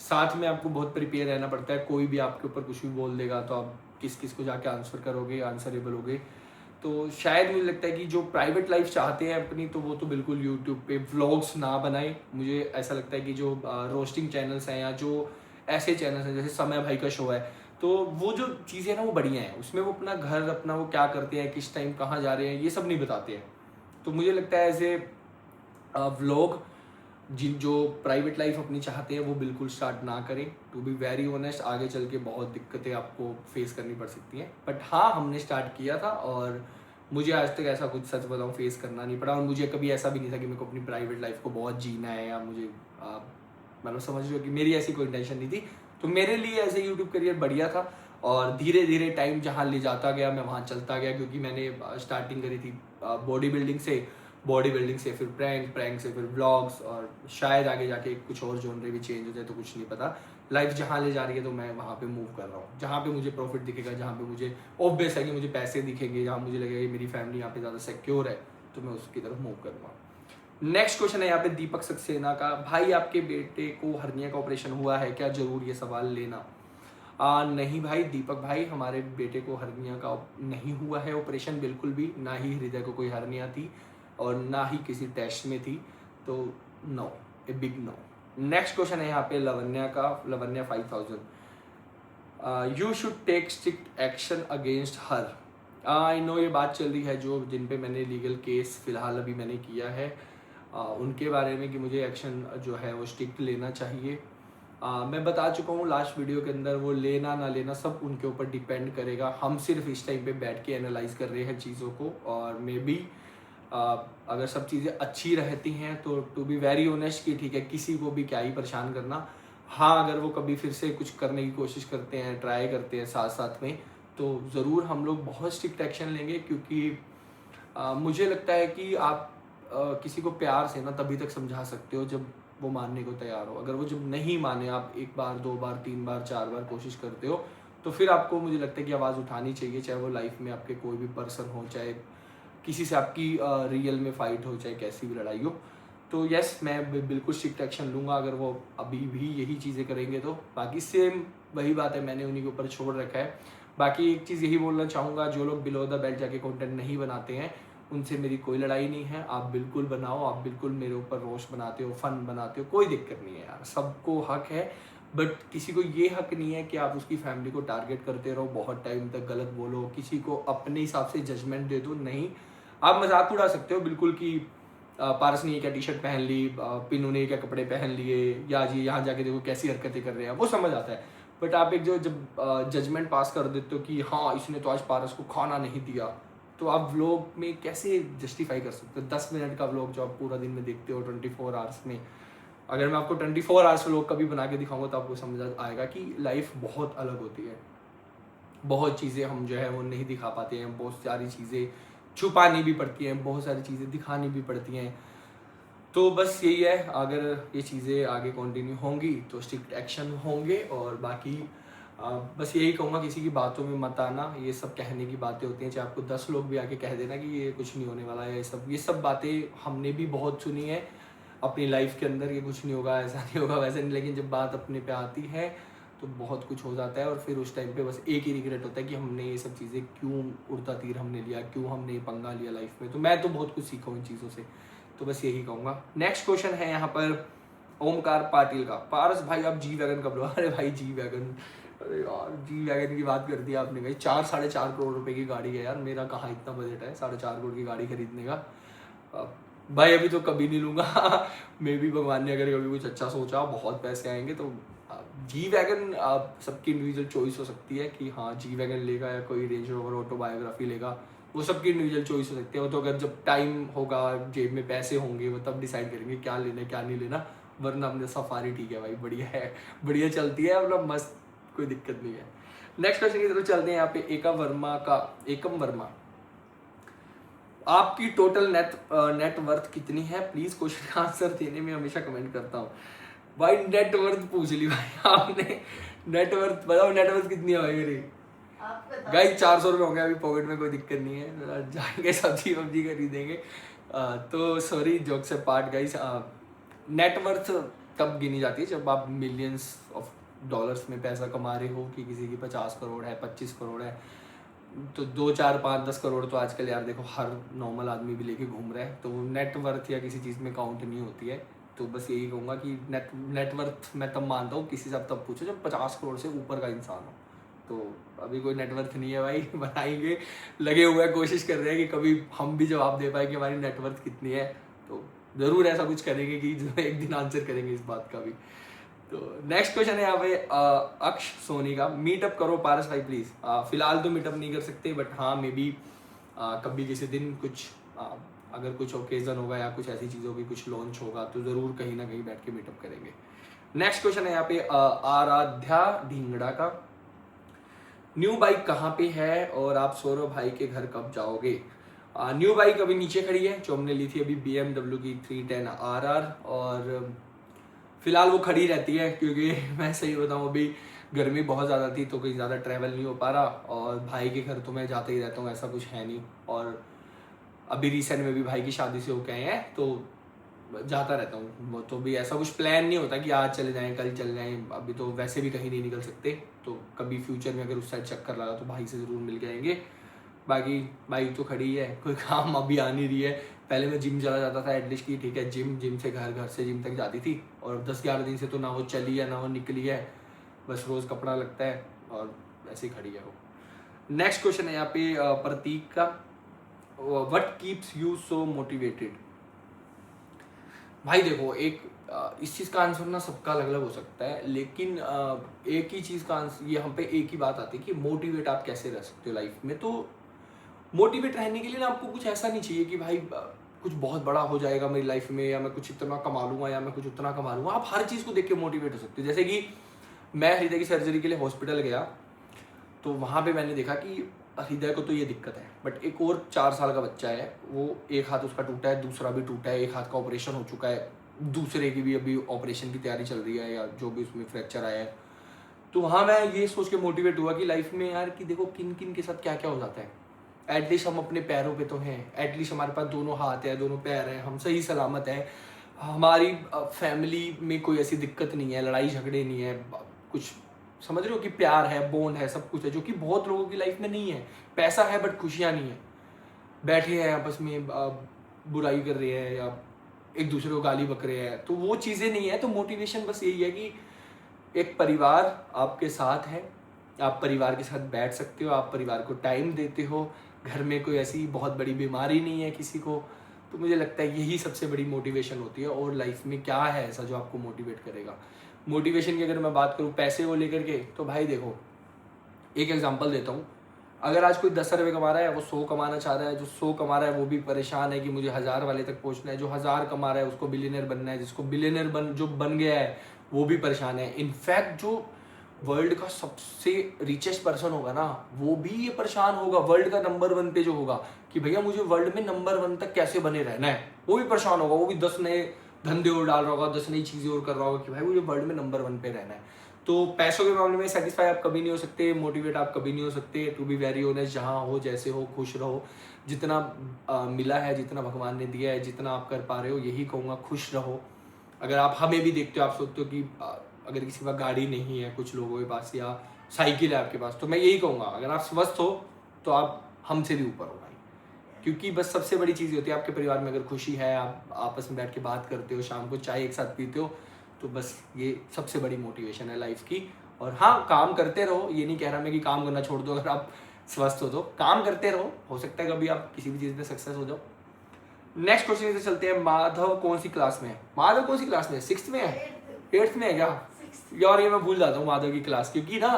साथ में आपको बहुत प्रिपेयर रहना पड़ता है, कोई भी आपके ऊपर कुछ भी बोल देगा तो आप किस किस को जाके आंसर करोगे, आंसरेबल होगे। तो शायद मुझे लगता है कि जो प्राइवेट लाइफ चाहते हैं अपनी, तो वो तो बिल्कुल यूट्यूब पे व्लॉग्स ना बनाए। मुझे ऐसा लगता है कि जो रोस्टिंग चैनल्स हैं या जो ऐसे चैनल्स हैं जैसे समय भाई का शो है, तो वो जो चीज़ें हैं ना वो बढ़िया हैं, उसमें वो अपना घर, अपना वो क्या करते हैं, किस टाइम कहाँ जा रहे हैं, ये सब नहीं बताते हैं। तो मुझे लगता है ऐसे व्लॉग जो प्राइवेट लाइफ अपनी चाहते हैं वो बिल्कुल स्टार्ट ना करें। टू बी वेरी ऑनेस्ट आगे चल के बहुत दिक्कतें आपको फेस करनी पड़ सकती हैं, बट हाँ हमने स्टार्ट किया था और मुझे आज तक ऐसा कुछ सच बताऊँ फेस करना नहीं पड़ा, और मुझे कभी ऐसा भी नहीं था कि मेरे को अपनी प्राइवेट लाइफ को बहुत जीना है या मुझे मतलब समझ लो कि मेरी ऐसी कोई इंटेंशन नहीं थी। तो मेरे लिए ऐसे यूट्यूब करियर बढ़िया था और धीरे धीरे टाइम जहाँ ले जाता गया मैं वहाँ चलता गया, क्योंकि मैंने स्टार्टिंग करी थी बॉडी बिल्डिंग से फिर प्रैंक से फिर व्लॉग्स, और शायद आगे जाके कुछ और जॉनरे भी चेंज हो जाए तो कुछ नहीं पता। लाइफ जहाँ ले जा रही है तो मैं वहाँ पे मूव कर रहा हूँ, जहाँ पे मुझे प्रॉफिट दिखेगा, जहाँ पे मुझे ऑब्वियस है कि मुझे पैसे दिखेंगे, जहाँ मुझे लगेगा कि मेरी फैमिली यहाँ पे ज़्यादा सिक्योर है, तो मैं उसकी तरफ मूव करूँगा। नेक्स्ट क्वेश्चन है यहाँ पे दीपक सक्सेना का। भाई आपके बेटे को हर्निया का ऑपरेशन हुआ है क्या? जरूर ये सवाल लेना। नहीं भाई दीपक भाई, हमारे बेटे को हर्निया का नहीं हुआ है ऑपरेशन बिल्कुल भी, ना ही हृदय को कोई हर्निया थी और ना ही किसी टेस्ट में थी, तो no, a big no. Next question है यहाँ पे लवन्या का, Lavanya 5000। You should take strict action against her. I know ये बात चल रही है जो जिन पे मैंने लीगल केस फिलहाल अभी मैंने किया है उनके बारे में कि मुझे एक्शन जो है वो स्ट्रिक्ट लेना चाहिए। मैं बता चुका हूँ लास्ट वीडियो के अंदर, वो लेना ना लेना सब उनके ऊपर डिपेंड करेगा। हम सिर्फ इस टाइम पे बैठ के एनालाइज कर रहे हैं चीज़ों को, और मे बी अगर सब चीज़ें अच्छी रहती हैं तो टू बी वेरी ऑनेस्ट कि ठीक है किसी को भी क्या ही परेशान करना। हाँ अगर वो कभी फिर से कुछ करने की कोशिश करते हैं, ट्राई करते हैं साथ साथ में, तो ज़रूर हम लोग बहुत स्ट्रिक्ट एक्शन लेंगे, क्योंकि मुझे लगता है कि आप किसी को प्यार से ना तभी तक समझा सकते हो जब वो मानने को तैयार हो। अगर वो जब नहीं माने, आप एक बार, दो बार, तीन बार, चार बार कोशिश करते हो, तो फिर आपको मुझे लगता है कि आवाज़ उठानी चाहिए, चाहे वो लाइफ में आपके कोई भी पर्सन हो, चाहे किसी से आपकी रियल में फाइट हो, चाहे कैसी भी लड़ाई हो। तो यस मैं बिल्कुल स्ट्रिक्ट एक्शन लूँगा अगर वो अभी भी यही चीज़ें करेंगे तो। बाकी सेम वही बात है, मैंने उन्हीं के ऊपर छोड़ रखा है। बाकी एक चीज़ यही बोलना चाहूँगा, जो लोग बिलो द बेल्ट जाके कंटेंट नहीं बनाते हैं उनसे मेरी कोई लड़ाई नहीं है। आप बिल्कुल बनाओ, आप बिल्कुल मेरे ऊपर रोस्ट बनाते हो, फन बनाते हो, कोई दिक्कत नहीं है यार, सबको हक है। बट किसी को ये हक नहीं है कि आप उसकी फैमिली को टारगेट करते रहो, बहुत टाइम तक गलत बोलो, किसी को अपने हिसाब से जजमेंट दे दो। नहीं, आप मजाक उड़ा सकते हो बिल्कुल कि पारस ने क्या टी शर्ट पहन ली, पिनू ने क्या कपड़े पहन लिए, या जी यहाँ जाके देखो कैसी हरकतें कर रहे हैं, वो समझ आता है। बट आप एक जो जब जजमेंट पास कर देते हो कि हाँ इसने तो आज पारस को खाना नहीं दिया, तो आप व्लॉग में कैसे जस्टिफाई कर सकते हो 10 मिनट का व्लॉग जो आप पूरा दिन में देखते हो 24 आवर्स में। अगर मैं आपको 24 आवर्स व्लॉग कभी बना के दिखाऊंगा तो आपको समझ आएगा कि लाइफ बहुत अलग होती है। बहुत चीज़ें हम जो है वो नहीं दिखा पाते हैं, बहुत सारी चीज़ें छुपानी भी पड़ती हैं, बहुत सारी चीज़ें दिखानी भी पड़ती हैं। तो बस यही है, अगर ये चीज़ें आगे कंटिन्यू होंगी तो स्ट्रिक्ट एक्शन होंगे। और बाकी बस यही कहूँगा, किसी की बातों में मत आना। ये सब कहने की बातें होती हैं, चाहे आपको 10 लोग भी आके कह देना कि ये कुछ नहीं होने वाला है, ये सब बातें हमने भी बहुत सुनी है अपनी लाइफ के अंदर, ये कुछ नहीं होगा, ऐसा नहीं होगा, वैसा नहीं। लेकिन जब बात अपने पे आती है तो बहुत कुछ हो जाता है और फिर उस टाइम पे बस एक ही रिग्रेट होता है कि हमने ये सब चीज़ें क्यों उड़ता तीर हमने लिया, क्यों हमने ये पंगा लिया लाइफ में। तो मैं तो बहुत कुछ सीखा हूँ इन चीज़ों से, तो बस यही कहूँगा। नेक्स्ट क्वेश्चन है यहाँ पर ओमकार पाटिल का, पारस भाई आप जी वैगन कब लो? अरे भाई जी वैगन, अरे यार जी वैगन की बात कर दी आपने भाई। 4-4.5 करोड़ रुपए की गाड़ी है यार, मेरा कहाँ इतना बजट है 4.5 करोड़ की गाड़ी खरीदने का। भाई अभी तो कभी नहीं लूँगा मे भी भगवान ने अगर कभी कुछ अच्छा सोचा, बहुत पैसे आएंगे तो जी वैगन सबकी इंडिविजुअल चॉइस हो सकती है कि हाँ जी वैगन लेगा या कोई रेंज रोवर ऑटोबायोग्राफी लेगा, वो सबकी इंडिविजुअल चॉइस हो सकती है। वो तो अगर जब टाइम होगा, जेब में पैसे होंगे, वो तब डिसाइड करेंगे क्या लेना है क्या नहीं लेना। वरना हमने सफारी ठीक है भाई, बढ़िया है, बढ़िया चलती है, मतलब मस्त, कोई दिक्कत नहीं है। नेक्स्ट क्वेश्चन की तरफ चलते हैं। यहाँ पे एकम वर्मा, आपकी टोटल नेटवर्थ कितनी है? प्लीज क्वेश्चन का आंसर देने में हमेशा कमेंट करता हूँ भाई। नेटवर्थ पूछ ली भाई आपने, नेटवर्थ बताओ, नेटवर्थ कितनी है भाई मेरी? गाइस 400 रुपये होंगे अभी पॉकेट में, कोई दिक्कत नहीं है, जाएंगे सब्जी वब्जी खरीदेंगे। तो सॉरी, जोक से पार्ट गाइस। नेटवर्थ तब गिनी जाती है जब आप मिलियंस ऑफ डॉलर्स में पैसा कमा रहे हो, कि किसी की 50 करोड़ है, 25 करोड़ है, तो 2-4-5-10 करोड़ तो आजकल यार देखो हर नॉर्मल आदमी भी लेके घूम रहा है, तो नेटवर्थ या किसी चीज़ में काउंट नहीं होती है। तो बस यही कहूँगा कि नेटवर्थ मैं तब मानता हूँ किसी से आप तब पूछो जब 50 करोड़ से ऊपर का इंसान हो। तो अभी कोई नेटवर्थ नहीं है भाई, बनाएंगे, लगे हुए हैं, कोशिश कर रहे हैं कि कभी हम भी जवाब दे पाए कि हमारी नेटवर्थ कितनी है। तो ज़रूर ऐसा कुछ करेंगे कि जो एक दिन आंसर करेंगे इस बात का भी। तो नेक्स्ट क्वेश्चन है यहाँ पे अक्ष सोनी का, मीटअप करो पारस भाई प्लीज। फिलहाल तो मीटअप नहीं कर सकते, बट हाँ मे बी कभी किसी दिन कुछ अगर कुछ ओकेजन होगा या कुछ ऐसी चीज़ होगी, कुछ लॉन्च होगा, तो ज़रूर कहीं ना कहीं बैठ के मीटअप करेंगे। नेक्स्ट क्वेश्चन है यहाँ पे आराध्या ढींगड़ा का, न्यू बाइक कहाँ पे है और आप सौरभ भाई के घर कब जाओगे? न्यू बाइक अभी नीचे खड़ी है, जो हमने ली थी अभी BMW की 310 RR, और फिलहाल वो खड़ी रहती है क्योंकि मैं सही बताऊँ अभी गर्मी बहुत ज़्यादा थी तो कहीं ज़्यादा ट्रैवल नहीं हो पा रहा, और भाई के घर तो मैं जाते ही रहता हूँ, ऐसा कुछ है नहीं। और अभी रिसेंट में भी भाई की शादी से होके आए हैं तो जाता रहता हूँ, वो तो भी ऐसा कुछ प्लान नहीं होता कि आज चले जाएं कल चले जाएं। अभी तो वैसे भी कहीं नहीं निकल सकते, तो कभी फ्यूचर में अगर उस साइड चक्कर लगा तो भाई से ज़रूर मिल जाएंगे। बाकी बाइक तो खड़ी है, कोई काम अभी आ नहीं रही है। पहले मैं जिम चला जाता था एटलीस्ट की, ठीक है, जिम से घर से जिम तक जाती थी, और 10-11 दिन से तो ना वो चली है ना वो निकली है, बस रोज़ कपड़ा लगता है और ऐसे ही खड़ी है वो। नेक्स्ट क्वेश्चन है यहाँ पे प्रतीक का, what keeps you so motivated? भाई देखो, एक इस चीज़ का आंसर ना सबका अलग अलग हो सकता है, लेकिन एक ही चीज़ का आंसर, ये हम पे एक ही बात आती है कि मोटिवेट आप कैसे रह सकते हो लाइफ में। तो मोटिवेट रहने के लिए ना आपको कुछ ऐसा नहीं चाहिए कि भाई कुछ बहुत बड़ा हो जाएगा मेरी लाइफ में, या मैं कुछ इतना कमा लूंगा, या मैं कुछ उतना कमा लूंगा। आप हर चीज़ को देख के मोटिवेट हो सकते हो। जैसे कि मैं हृदय की सर्जरी के लिए हॉस्पिटल गया, तो वहाँ पे मैंने देखा कि हृदय को तो ये दिक्कत है, बट एक और 4 साल का बच्चा है, वो एक हाथ उसका टूटा है, दूसरा भी टूटा है, एक हाथ का ऑपरेशन हो चुका है, दूसरे की भी अभी ऑपरेशन की तैयारी चल रही है, या जो भी उसमें फ्रैक्चर आया है। तो वहाँ मैं ये सोच के मोटिवेट हुआ कि लाइफ में यार कि देखो किन किन के साथ क्या क्या हो जाता है। एटलीस्ट हम अपने पैरों पे तो हैं, एटलीस्ट हमारे पास दोनों हाथ है, दोनों पैर हैं, हम सही सलामत है, हमारी फैमिली में कोई ऐसी दिक्कत नहीं है, लड़ाई झगड़े नहीं है, कुछ समझ रहे हो कि प्यार है, बॉन्ड है, सब कुछ है, जो कि बहुत लोगों की लाइफ में नहीं है। पैसा है बट खुशियाँ नहीं है, बैठे हैं आपस में बुराई कर रहे हैं या एक दूसरे को गाली बक रहे हैं, तो वो चीज़ें नहीं है। तो मोटिवेशन बस यही है कि एक परिवार आपके साथ है, आप परिवार के साथ बैठ सकते हो, आप परिवार को टाइम देते हो, घर में कोई ऐसी बहुत बड़ी बीमारी नहीं है किसी को। तो मुझे लगता है यही सबसे बड़ी मोटिवेशन होती है। और लाइफ में क्या है ऐसा जो आपको मोटिवेट करेगा? मोटिवेशन की अगर मैं बात करूँ पैसे को लेकर के, तो भाई देखो एक एग्जांपल देता हूँ। अगर आज कोई 10 रुपये कमा रहा है, वो 100 कमाना चाह रहा है, जो 100 कमा रहा है वो भी परेशान है कि मुझे 1000 वाले तक पहुंचना है, जो 1000 कमा रहा है उसको बिलियनर बनना है, जिसको बिलियनर जो बन गया है वो भी परेशान है। इनफैक्ट जो वर्ल्ड का सबसे रिचेस्ट पर्सन होगा ना, वो भी ये परेशान होगा वर्ल्ड का नंबर 1 पे जो होगा कि भैया मुझे वर्ल्ड में नंबर 1 तक कैसे बने रहना है, वो भी परेशान होगा। वो भी 10 नए धंधे और डाल रहा होगा, 10 नई चीजें और कर रहा होगा कि भाई मुझे वर्ल्ड में नंबर 1 पे रहना है। तो पैसों के मामले में सेटिस्फाई आप कभी नहीं हो सकते, मोटिवेट आप कभी नहीं हो सकते। टू बी वेरी ऑनेस्ट, जहाँ हो जैसे हो खुश रहो। जितना मिला है, जितना भगवान ने दिया है, जितना आप कर पा रहे हो, यही कहूँगा खुश रहो। अगर आप हमें भी देखते हो, आप सोचते हो कि अगर किसी के पास गाड़ी नहीं है, कुछ लोगों के पास, या साइकिल है आपके पास, तो मैं यही कहूँगा अगर आप स्वस्थ हो तो आप हमसे भी ऊपर हो भाई। क्योंकि बस सबसे बड़ी चीज़ होती है आपके परिवार में अगर खुशी है, आप आपस में बैठ के बात करते हो, शाम को चाय एक साथ पीते हो, तो बस ये सबसे बड़ी मोटिवेशन है लाइफ की। और हाँ, काम करते रहो, ये नहीं कह रहा मैं कि काम करना छोड़ दो अगर आप स्वस्थ हो तो। काम करते रहो, हो सकता है कभी आप किसी भी चीज़ में सक्सेस हो जाओ। नेक्स्ट क्वेश्चन से चलते हैं। माधव कौन सी क्लास में है? माधव कौन सी क्लास में है? 6th में है, 8th में है क्या यार? ये मैं भूल जाता हूँ माधव की क्लास, क्योंकि ना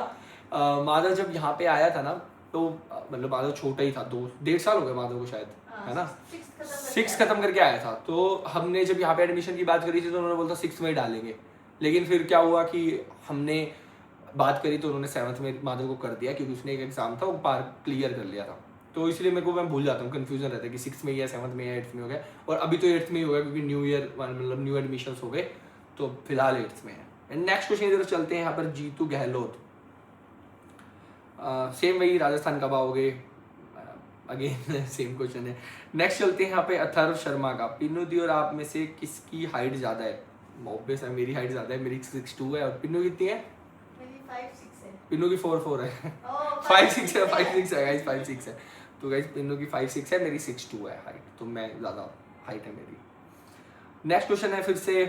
माधव जब यहाँ पे आया था ना, तो मतलब माधव छोटा ही था, 2-1.5 साल हो गए माधव को शायद, है ना? 6 खत्म करके आया था। तो हमने जब यहाँ पे एडमिशन की बात करी थी तो उन्होंने बोला 6 में ही डालेंगे, लेकिन फिर क्या हुआ कि हमने बात करी तो उन्होंने 7th में माधव को कर दिया, क्योंकि उसने एक एग्जाम था वो पार क्लियर कर लिया था। तो इसलिए मेरे को, मैं भूल जाता हूँ, कंफ्यूजन रहता है कि 6 में या 7th में या 8th में हो गया। और अभी तो 8th में ही हो गया, क्योंकि न्यू ईयर मतलब न्यू एडमिशन्स हो गए, तो फिलहाल 8th में है। नेक्स्ट क्वेश्चन इधर चलते हैं। यहाँ पर जीतू गहलोत, सेम वही, राजस्थान कब आओगे? अगेन सेम क्वेश्चन है। नेक्स्ट चलते हैं यहाँ पे अथर्व शर्मा का, पिन्नू दी और आप में से किसकी हाइट ज्यादा है? ऑब्वियस है मेरी हाइट ज्यादा है, मेरी 6'2" है। और पिन्नू कितनी है? मेरी 5'6" है। पिन्नू की 4'4" है। 5'6" है, 5'6" है गाइस, 5'6" है। तो गाइस पिन्नू की 5'6" है, मेरी 6'2" है हाइट, तो मैं ज्यादा हाइट है मेरी। नेक्स्ट क्वेश्चन है फिर से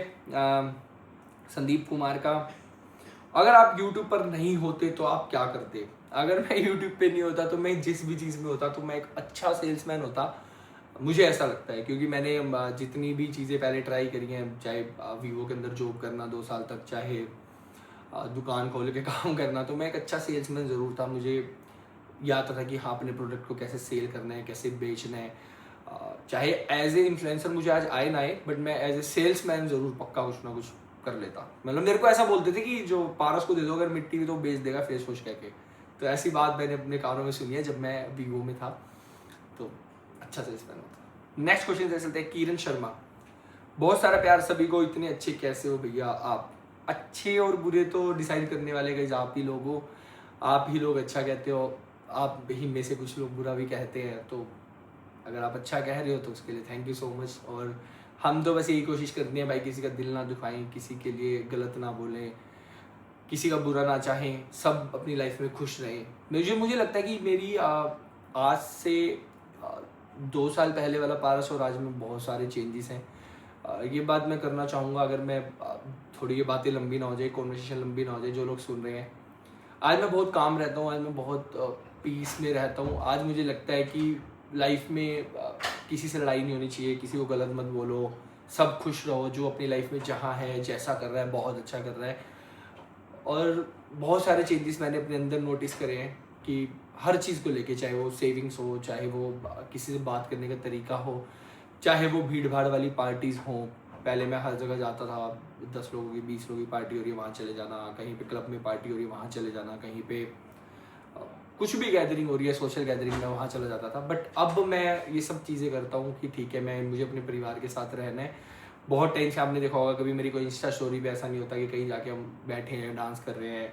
संदीप कुमार का, अगर आप YouTube पर नहीं होते तो आप क्या करते? अगर मैं YouTube पे नहीं होता तो मैं जिस भी चीज़ में होता तो मैं एक अच्छा सेल्समैन होता, मुझे ऐसा लगता है। क्योंकि मैंने जितनी भी चीज़ें पहले ट्राई करी हैं, चाहे वीवो के अंदर जॉब करना 2 साल तक, चाहे दुकान खोल के काम करना, तो मैं एक अच्छा सेल्समैन ज़रूर था। मुझे याद था कि हाँ, अपने प्रोडक्ट को कैसे सेल करना है, कैसे बेचना है। चाहे एज ए इन्फ्लुएंसर मुझे आज आए ना आए, बट मैं एज ए सेल्समैन ज़रूर पक्का कुछ ना कुछ कर लेता। मतलब मेरे को ऐसा बोलते थे कि जो पारस को दे दो अगर मिट्टी तो बेच देगा फेस वॉश कह के। तो ऐसी बात मैंने अपने कानों में सुनी है जब मैं वीवो में था, तो अच्छा सेल्समैन होता। नेक्स्ट क्वेश्चन दे सकते हैं किरण शर्मा, बहुत सारा प्यार सभी को, इतने अच्छे कैसे हो भैया आप? अच्छे और बुरे तो डिसाइड करने वाले गाइस आप ही लोग हो, आप ही लोग अच्छा कहते हो, आप ही में से कुछ लोग बुरा भी कहते हैं। तो अगर आप अच्छा कह रहे हो तो उसके लिए थैंक यू सो मच। और हम तो बस यही कोशिश करते हैं भाई, किसी का दिल ना दुखाएं, किसी के लिए गलत ना बोलें, किसी का बुरा ना चाहें, सब अपनी लाइफ में खुश रहें। मुझे लगता है कि मेरी आज से 2 साल पहले वाला पारस और आज में बहुत सारे चेंजेस हैं। ये बात मैं करना चाहूँगा, अगर मैं थोड़ी ये बातें लंबी ना हो जाए, कॉन्वर्सेशन लंबी ना हो जाए, जो लोग सुन रहे हैं, आज मैं बहुत काम रहता हूँ, आज मैं बहुत पीस में रहता हूँ। आज मुझे लगता है कि लाइफ में किसी से लड़ाई नहीं होनी चाहिए, किसी को गलत मत बोलो, सब खुश रहो, जो अपनी लाइफ में जहाँ है, जैसा कर रहा है, बहुत अच्छा कर रहा है। और बहुत सारे चेंजेस मैंने अपने अंदर नोटिस करे हैं कि हर चीज़ को लेके, चाहे वो सेविंग्स हो, चाहे वो किसी से बात करने का तरीका हो, चाहे वो भीड़ भाड़ वाली पार्टीज़ हों। पहले मैं हर जगह जाता था, 10 लोगों की 20 लोगों की पार्टी हो रही है वहाँ चले जाना, कहीं पे क्लब में पार्टी हो रही है वहाँ चले जाना, कहीं पे कुछ भी गैदरिंग हो रही है, सोशल गैदरिंग में वहाँ चला जाता था। बट अब मैं ये सब चीज़ें करता हूँ कि ठीक है, मुझे अपने परिवार के साथ रहना है। बहुत टाइम से आपने देखा होगा, कभी मेरी कोई इंस्टा स्टोरी भी ऐसा नहीं होता कि कहीं जाके हम बैठे हैं डांस कर रहे हैं।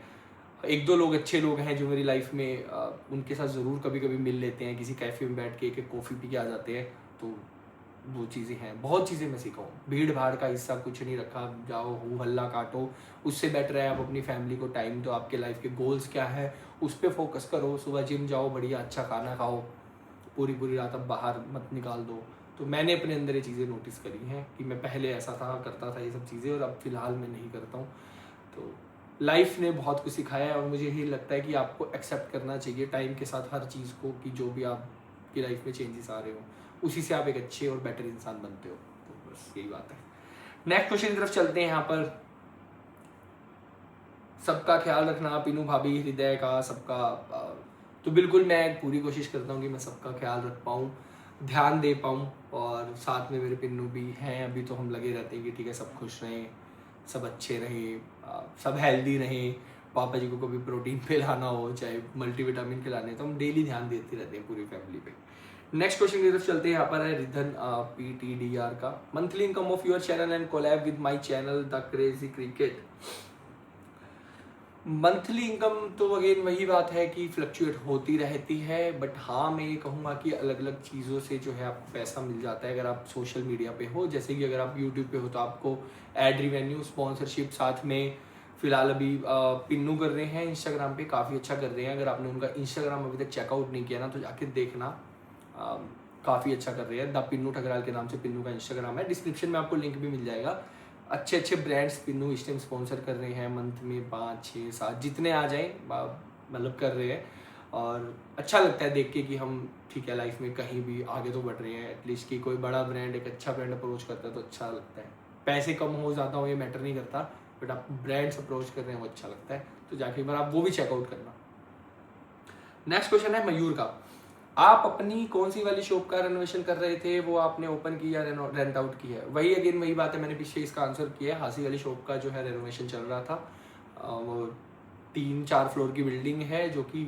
1-2 लोग अच्छे लोग हैं जो मेरी लाइफ में, उनके साथ ज़रूर कभी कभी मिल लेते हैं, किसी कैफ़े में बैठ के एक कॉफ़ी पी के आ जाते हैं। तो वो चीज़ें हैं, बहुत चीज़ें मैं सीखा हूँ। भीड़ भाड़ का हिस्सा कुछ नहीं रखा, जाओ हो हल्ला काटो, उससे बेटर है आप अपनी फैमिली को टाइम दो, आपके लाइफ के गोल्स क्या है उस पर फोकस करो, सुबह जिम जाओ, बढ़िया अच्छा खाना खाओ, पूरी रात अब बाहर मत निकाल दो। तो मैंने अपने अंदर ये चीज़ें नोटिस करी हैं कि मैं पहले ऐसा था, करता था ये सब चीज़ें, और अब फिलहाल मैं नहीं करता हूँ। तो लाइफ ने बहुत कुछ सिखाया है, और मुझे यही लगता है कि आपको एक्सेप्ट करना चाहिए टाइम के साथ हर चीज़ को, कि जो भी आपकी लाइफ में चेंजेस आ रहे हो उसी से आप एक अच्छे और बेटर इंसान बनते हो। तो बस यही बात है। नेक्स्ट क्वेश्चन की तरफ चलते हैं। यहाँ पर सबका ख्याल रखना, पीनू भाभी, हृदय का, सबका तो बिल्कुल मैं पूरी कोशिश करता हूँ कि मैं सबका ख्याल रख पाऊँ, ध्यान दे पाऊँ, और साथ में मेरे पिन्नू भी हैं। अभी तो हम लगे रहते हैं कि ठीक है सब खुश रहें, सब अच्छे रहें, सब हेल्दी रहें। पापा जी को कभी प्रोटीन पिलाना हो, चाहे मल्टीविटामिन खिलाने, तो हम डेली ध्यान देते रहते हैं पूरी फैमिली पे। नेक्स्ट क्वेश्चन की तरफ चलते हैं। यहाँ पर है रिधन PTDR का, monthly income of your channel and collab with my channel the crazy cricket. Monthly income तो अगेन वही बात है कि फ्लक्चुएट होती रहती है, बट हाँ मैं ये कहूँगा कि अलग अलग चीज़ों से जो है आपको पैसा मिल जाता है अगर आप सोशल मीडिया पे हो। जैसे कि अगर आप यूट्यूब पे हो तो आपको एड रिवेन्यू, स्पॉन्सरशिप, साथ में फिलहाल अभी पिन्नू कर रहे हैं इंस्टाग्राम पे, काफ़ी अच्छा कर रहे हैं। अगर आपने उनका इंस्टाग्राम अभी तक चेकआउट नहीं किया ना तो जाके देखना, काफ़ी अच्छा कर रहे हैं। द पिन्नू ठकराल के नाम से पिन्नू का इंस्टाग्राम है, डिस्क्रिप्शन में आपको लिंक भी मिल जाएगा। अच्छे अच्छे ब्रांड्स पिन्नू इस टाइम स्पॉन्सर कर रहे हैं, मंथ में 5, 6, 7 जितने आ जाएं मतलब कर रहे हैं। और अच्छा लगता है देख के कि हम ठीक है लाइफ में कहीं भी आगे तो बढ़ रहे हैं एटलीस्ट, कि कोई बड़ा ब्रांड, एक अच्छा ब्रांड अप्रोच करता है तो अच्छा लगता है। पैसे कम हो ज़्यादा हो ये मैटर नहीं करता, बट आप ब्रांड्स अप्रोच कर रहे हैं वो अच्छा लगता है। तो जाके एक बार आप वो भी चेकआउट करना। नेक्स्ट क्वेश्चन है मयूर का, आप अपनी कौन सी वाली शॉप का रेनोवेशन कर रहे थे, वो आपने ओपन की या रेंट आउट की है? वही अगेन वही बात है, मैंने पीछे इसका आंसर किया है। हासी वाली शॉप का जो है रेनोवेशन चल रहा था। वो 3-4 फ्लोर की बिल्डिंग है जो कि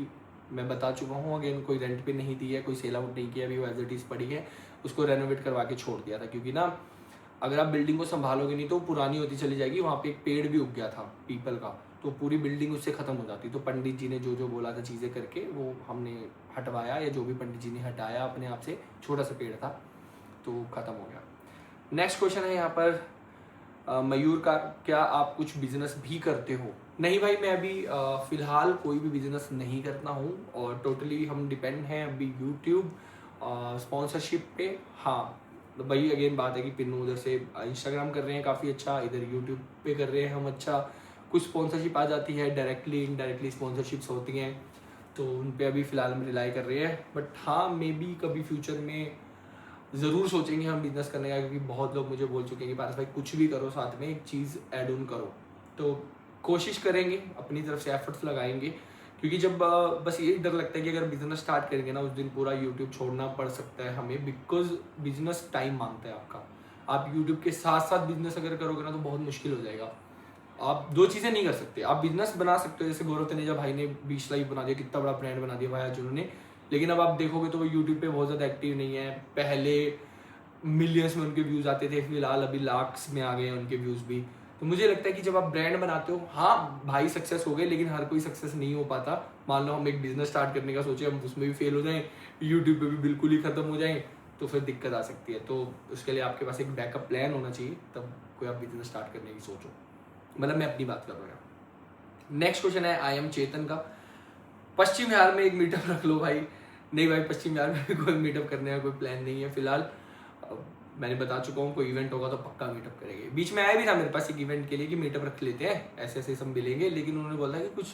मैं बता चुका हूँ, अगेन कोई रेंट पे नहीं दी है, कोई सेल आउट नहीं किया, अभी वो एज इट इज़ पड़ी है। उसको रेनोवेट करवा के छोड़ दिया था, क्योंकि ना अगर आप बिल्डिंग को संभालोगे नहीं तो पुरानी होती चली जाएगी। वहाँ पे एक पेड़ भी उग गया था पीपल का, तो पूरी बिल्डिंग उससे ख़त्म हो जाती। तो पंडित जी ने जो जो बोला था चीज़ें करके वो हमने हटवाया, या जो भी पंडित जी ने हटाया अपने आप से, छोटा सा पेड़ था तो ख़त्म हो गया। नेक्स्ट क्वेश्चन है यहाँ पर मयूर का, क्या आप कुछ बिजनेस भी करते हो? नहीं भाई, मैं अभी फ़िलहाल कोई भी बिजनेस नहीं करता हूँ, और टोटली हम डिपेंड हैं अभी यूट्यूब स्पॉन्सरशिप पे। हाँ तो वही अगेन बात है कि पिन्नू उधर से इंस्टाग्राम कर रहे हैं काफ़ी अच्छा, इधर यूट्यूब पे कर रहे हैं हम अच्छा। कुछ स्पॉन्सरशिप आ जाती है, डायरेक्टली इनडायरेक्टली स्पॉन्सरशिप्स होती हैं, तो उन पे अभी फ़िलहाल हम रिलाई कर रहे हैं। बट हाँ मे बी कभी फ्यूचर में ज़रूर सोचेंगे हम बिजनेस करने का, क्योंकि बहुत लोग मुझे बोल चुके हैं कि पारस भाई कुछ भी करो साथ में एक चीज़ ऐड ऑन करो। तो कोशिश करेंगे, अपनी तरफ से एफर्ट्स लगाएंगे, क्योंकि जब बस यही डर लगता है कि अगर बिजनेस स्टार्ट करेंगे ना उस दिन पूरा यूट्यूब छोड़ना पड़ सकता है हमें, बिकॉज बिजनेस टाइम मांगता है आपका। आप यूट्यूब के साथ साथ बिजनेस अगर करोगे ना तो बहुत मुश्किल हो जाएगा। आप दो चीज़ें नहीं कर सकते, आप बिजनेस बना सकते हो, जैसे गौरव तनेजा भाई ने 20 लाइव बना दिया, कितना बड़ा ब्रांड बना दिया भाई आज उन्होंने, लेकिन अब आप देखोगे तो वो यूट्यूब पे बहुत ज़्यादा एक्टिव नहीं है। पहले मिलियंस में उनके व्यूज़ आते थे, फिलहाल अभी लाख्स में आ गए हैं उनके व्यूज़ भी। तो मुझे लगता है कि जब आप ब्रांड बनाते हो, हाँ भाई सक्सेस हो गए, लेकिन हर कोई सक्सेस नहीं हो पाता। मान लो हम एक बिजनेस स्टार्ट करने का सोचे, हम उसमें भी फेल हो जाएं, यूट्यूब पे भी बिल्कुल ही ख़त्म हो जाएं, तो फिर दिक्कत आ सकती है। तो उसके लिए आपके पास एक बैकअप प्लान होना चाहिए, तब कोई आप बिजनेस स्टार्ट करने की सोचो। मतलब मैं अपनी बात कर रहा हूँ। नेक्स्ट क्वेश्चन है आई एम चेतन का, पश्चिम बिहार में एक मीटअप रख लो भाई। नहीं भाई, पश्चिम बिहार में कोई मीटअप करने का कोई प्लान नहीं है फिलहाल। मैंने बता चुका हूँ, कोई इवेंट होगा तो पक्का मीटअप करेंगे। बीच में आया भी था मेरे पास एक इवेंट के लिए कि मीटअप रख लेते हैं, ऐसे ऐसे सब मिलेंगे, लेकिन उन्होंने बोला कि कुछ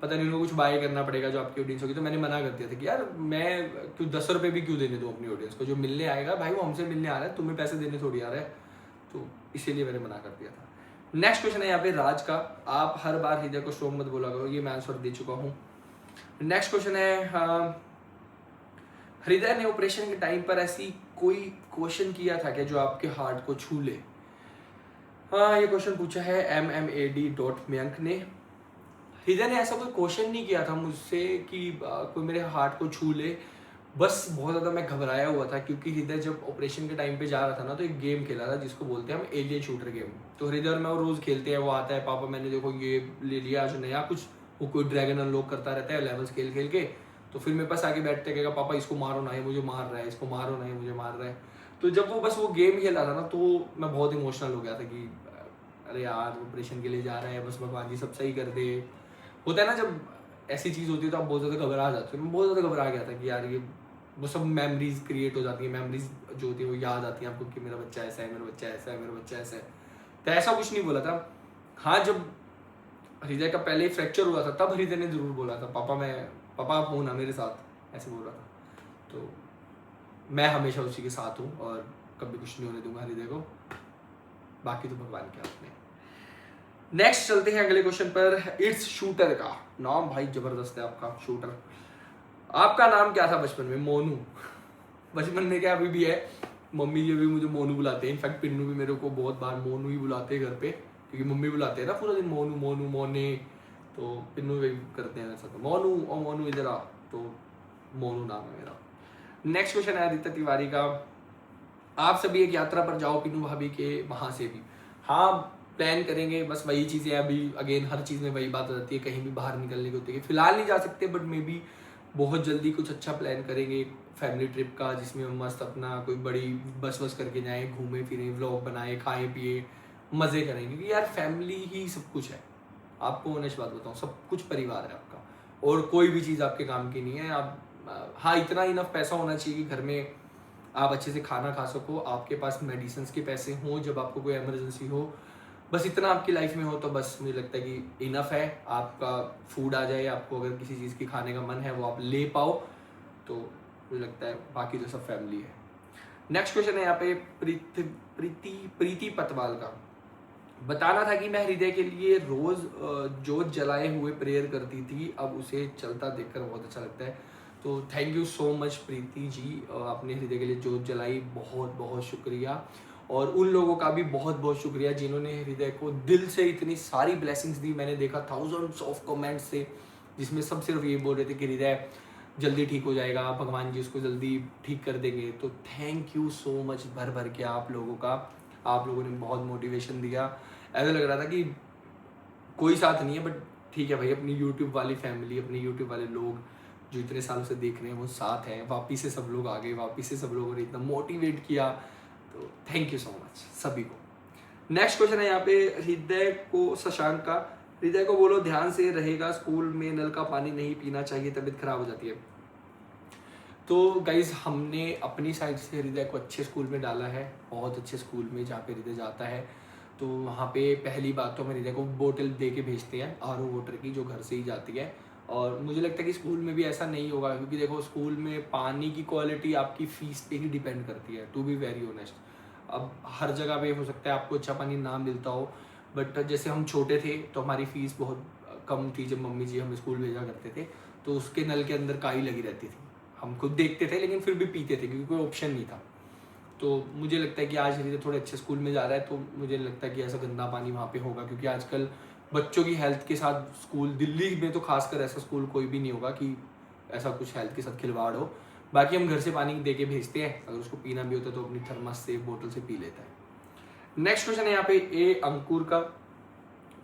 पता नहीं, उनको कुछ बाय करना पड़ेगा जो आपकी ऑडियंस होगी। तो मैंने मना कर दिया था कि यार मैं क्यों 10 रुपये भी क्यों देने दूँ अपनी ऑडियंस को, जो मिलने आएगा भाई वो हमसे मिलने आ रहा है, तुम्हें पैसे देने थोड़ी आ रहा है। तो इसीलिए मैंने मना कर दिया था। नेक्स्ट क्वेश्चन है यहाँ पे राज का, आप हर बार हृदय को स्ट्रॉन्ग मत बोला करो, ये मैं आंसर दे चुका हूँ। नेक्स्ट क्वेश्चन है हृदय ने ऑपरेशन के टाइम पर ऐसी कोई क्वेश्चन किया था क्या जो आपके हार्ट को छू ले? हाँ, ये क्वेश्चन पूछा है MMAD.Mayank ने। हृदय ने ऐसा कोई क्वेश्चन नहीं किया था मुझसे कि कोई मेरे हार्ट को छू ले, बस बहुत ज़्यादा मैं घबराया हुआ था, क्योंकि हृदय जब ऑपरेशन के टाइम पे जा रहा था ना तो एक गेम खेला था जिसको बोलते हैं हम एलियन शूटर गेम। तो हृदय और मैं वो रोज़ खेलते हैं, वो आता है पापा मैंने देखो ये ले लिया आज नया कुछ, वो कोई ड्रैगन अनलॉक करता रहता है लेवल्स खेल खेल के। तो फिर मेरे पास आके बैठते कहेगा पापा इसको मारो ना, ये मुझे मार रहा है, इसको मारो ना, ये मुझे मार रहा है। तो जब वो बस वो गेम खेल रहा था ना तो मैं बहुत इमोशनल हो गया था कि अरे यार ऑपरेशन के लिए जा रहा है, बस भगवान जी सब सही कर दे। होता है ना जब ऐसी चीज़ होती है तो आप बहुत ज़्यादा घबरा जाते हो। मैं बहुत ज़्यादा घबरा गया था कि यार ये वो सब मेमोरीज क्रिएट हो जाती है, मेमोरीज जो होती है वो याद आती है आपको कि मेरा बच्चा ऐसा है, मेरा बच्चा ऐसा है, मेरा बच्चा ऐसा है। तो ऐसा कुछ नहीं बोला था। हाँ, जब हृदय का पहले फ्रैक्चर हुआ था तब हृदय ने जरूर बोला था पापा आप हो ना मेरे साथ, ऐसे बोल रहा था। तो मैं हमेशा उसी के साथ हूँ और कभी कुछ नहीं होने दूंगा हृदय को, बाकी तो भगवान के हाथ में। नेक्स्ट चलते हैं अगले क्वेश्चन पर। इट्स शूटर का नाम भाई जबरदस्त है आपका, शूटर। आपका नाम क्या था बचपन में? मोनू। बचपन में क्या, अभी भी है। मम्मी जी भी मुझे मोनू बुलाते हैं, इनफैक्ट पिन्नू भी मेरे को बहुत बार मोनू ही बुलाते हैं घर पे, क्योंकि मम्मी बुलाते हैं ना पूरा दिन मोनू मोनू मोने, तो पिन्नू भी करते हैं ऐसा, तो मोनू ओ मोनू इधर आ, तो मोनू नाम है मेरा। नेक्स्ट क्वेश्चन है आदित्य तिवारी का, आप सभी एक यात्रा पर जाओ पिन्नू भाभी के वहां से भी। हाँ, प्लान करेंगे, बस वही चीजें अभी अगेन हर चीज में वही बात हो जाती है, कहीं भी बाहर निकलने की होती है, फिलहाल नहीं जा सकते, बट मे बी बहुत जल्दी कुछ अच्छा प्लान करेंगे फैमिली ट्रिप का, जिसमें हम मस्त अपना कोई बड़ी बस वस करके जाएं, घूमें फिरें, व्लॉग बनाएं, खाएं पिए, मजे करें, क्योंकि यार फैमिली ही सब कुछ है। आपको ऑनेस्ट बात बताऊं, सब कुछ परिवार है आपका, और कोई भी चीज़ आपके काम की नहीं है। आप हाँ, इतना इनफ पैसा होना चाहिए कि घर में आप अच्छे से खाना खा सको, आपके पास मेडिसिन के पैसे हों जब आपको कोई इमरजेंसी हो, बस इतना आपकी लाइफ में हो तो बस मुझे लगता है कि इनफ है। आपका फूड आ जाए, आपको अगर किसी चीज़ की खाने का मन है वो आप ले पाओ, तो मुझे लगता है बाकी तो सब फैमिली है। नेक्स्ट क्वेश्चन है यहाँ पे प्रीति पतवाल का, बताना था कि मैं हृदय के लिए रोज जोत जलाए हुए प्रेयर करती थी, अब उसे चलता देखकर बहुत अच्छा लगता है। तो thank you so much Preeti ji, आपने हृदय के लिए जोत जलाई, बहुत बहुत शुक्रिया। और उन लोगों का भी बहुत बहुत शुक्रिया जिन्होंने हृदय को दिल से इतनी सारी ब्लेसिंग्स दी। मैंने देखा थाउजेंड्स ऑफ कमेंट्स से, जिसमें सब सिर्फ ये बोल रहे थे कि हृदय जल्दी ठीक हो जाएगा, भगवान जी उसको जल्दी ठीक कर देंगे। तो थैंक यू सो मच भर भर के आप लोगों का, आप लोगों ने बहुत मोटिवेशन दिया। ऐसा लग रहा था कि कोई साथ नहीं है, बट ठीक है भाई, अपनी यूट्यूब वाली फैमिली, अपने यूट्यूब वाले लोग जो इतने सालों से देख रहे हैं वो साथ हैं, वापिस से सब लोग आ गए, वापिस से सब लोगों ने इतना मोटिवेट किया, तो थैंक यू सो मच सभी को। नेक्स्ट क्वेश्चन है यहाँ पे हृदय को, शशांक का, हृदय को बोलो ध्यान से रहेगा, स्कूल में नल का पानी नहीं पीना चाहिए, तबीयत खराब हो जाती है। तो गाइज हमने अपनी साइड से हृदय को अच्छे स्कूल में डाला है, बहुत अच्छे स्कूल में जहाँ पे हृदय जाता है। तो वहाँ पे पहली बात तो हम हृदय को बोतल दे के भेजते हैं आरओ वाटर की, जो घर से ही जाती है। और मुझे लगता है कि स्कूल में भी ऐसा नहीं होगा, क्योंकि देखो स्कूल में पानी की क्वालिटी आपकी फीस पे ही डिपेंड करती है, टू बी वेरी ऑनेस्ट। अब हर जगह पे हो सकता है आपको अच्छा पानी ना मिलता हो, बट जैसे हम छोटे थे तो हमारी फीस बहुत कम थी, जब मम्मी जी हमें स्कूल भेजा करते थे तो उसके नल के अंदर काई लगी रहती थी, हम खुद देखते थे लेकिन फिर भी पीते थे क्योंकि कोई ऑप्शन नहीं था। तो मुझे लगता है कि आज हृदय थोड़े अच्छे स्कूल में जा रहा है, तो मुझे लगता है कि ऐसा गंदा पानी वहाँ पे होगा, क्योंकि आजकल बच्चों की हेल्थ के साथ स्कूल, दिल्ली में तो खासकर ऐसा स्कूल कोई भी नहीं होगा कि ऐसा कुछ हेल्थ के साथ खिलवाड़ हो। बाकी हम घर से पानी दे के भेजते हैं, अगर उसको पीना भी होता है तो अपनी थर्मस से, बोतल से पी लेता है। नेक्स्ट क्वेश्चन है यहाँ पे ए अंकुर का,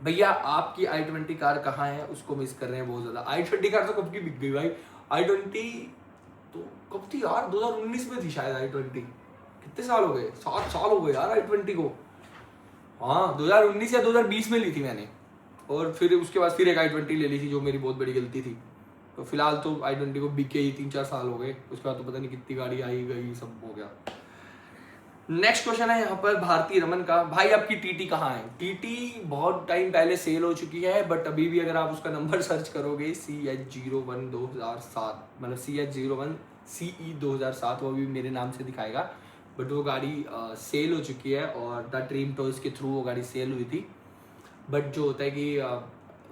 भैया आपकी i20 कार कहाँ है, उसको मिस कर रहे हैं बहुत ज्यादा। i20 कार तो कब की बिक गई भाई, i20 तो कब थी यार, 2019 में थी शायद i20। कितने साल हो गए, 7 साल हो गए यार i20 को। हाँ 2019 या 2020 में ली थी मैंने, और फिर उसके बाद फिर एक i20 ले ली थी, जो मेरी बहुत बड़ी गलती थी। तो फिलहाल तो i20 को बिके ही 3-4 साल हो गए, उसके बाद तो पता नहीं कितनी गाड़ी आई गई, सब हो गया। नेक्स्ट क्वेश्चन है यहाँ पर भारती रमन का, भाई आपकी टीटी कहाँ है? टीटी बहुत टाइम पहले सेल हो चुकी है, बट अभी भी अगर आप उसका नंबर सर्च करोगे CH01 2007, मतलब CH01 CE 2007, वो भी मेरे नाम से दिखाएगा, बट वो गाड़ी सेल हो चुकी है, और द ड्रीम टॉयज के थ्रू वो गाड़ी सेल हुई थी। बट जो होता है कि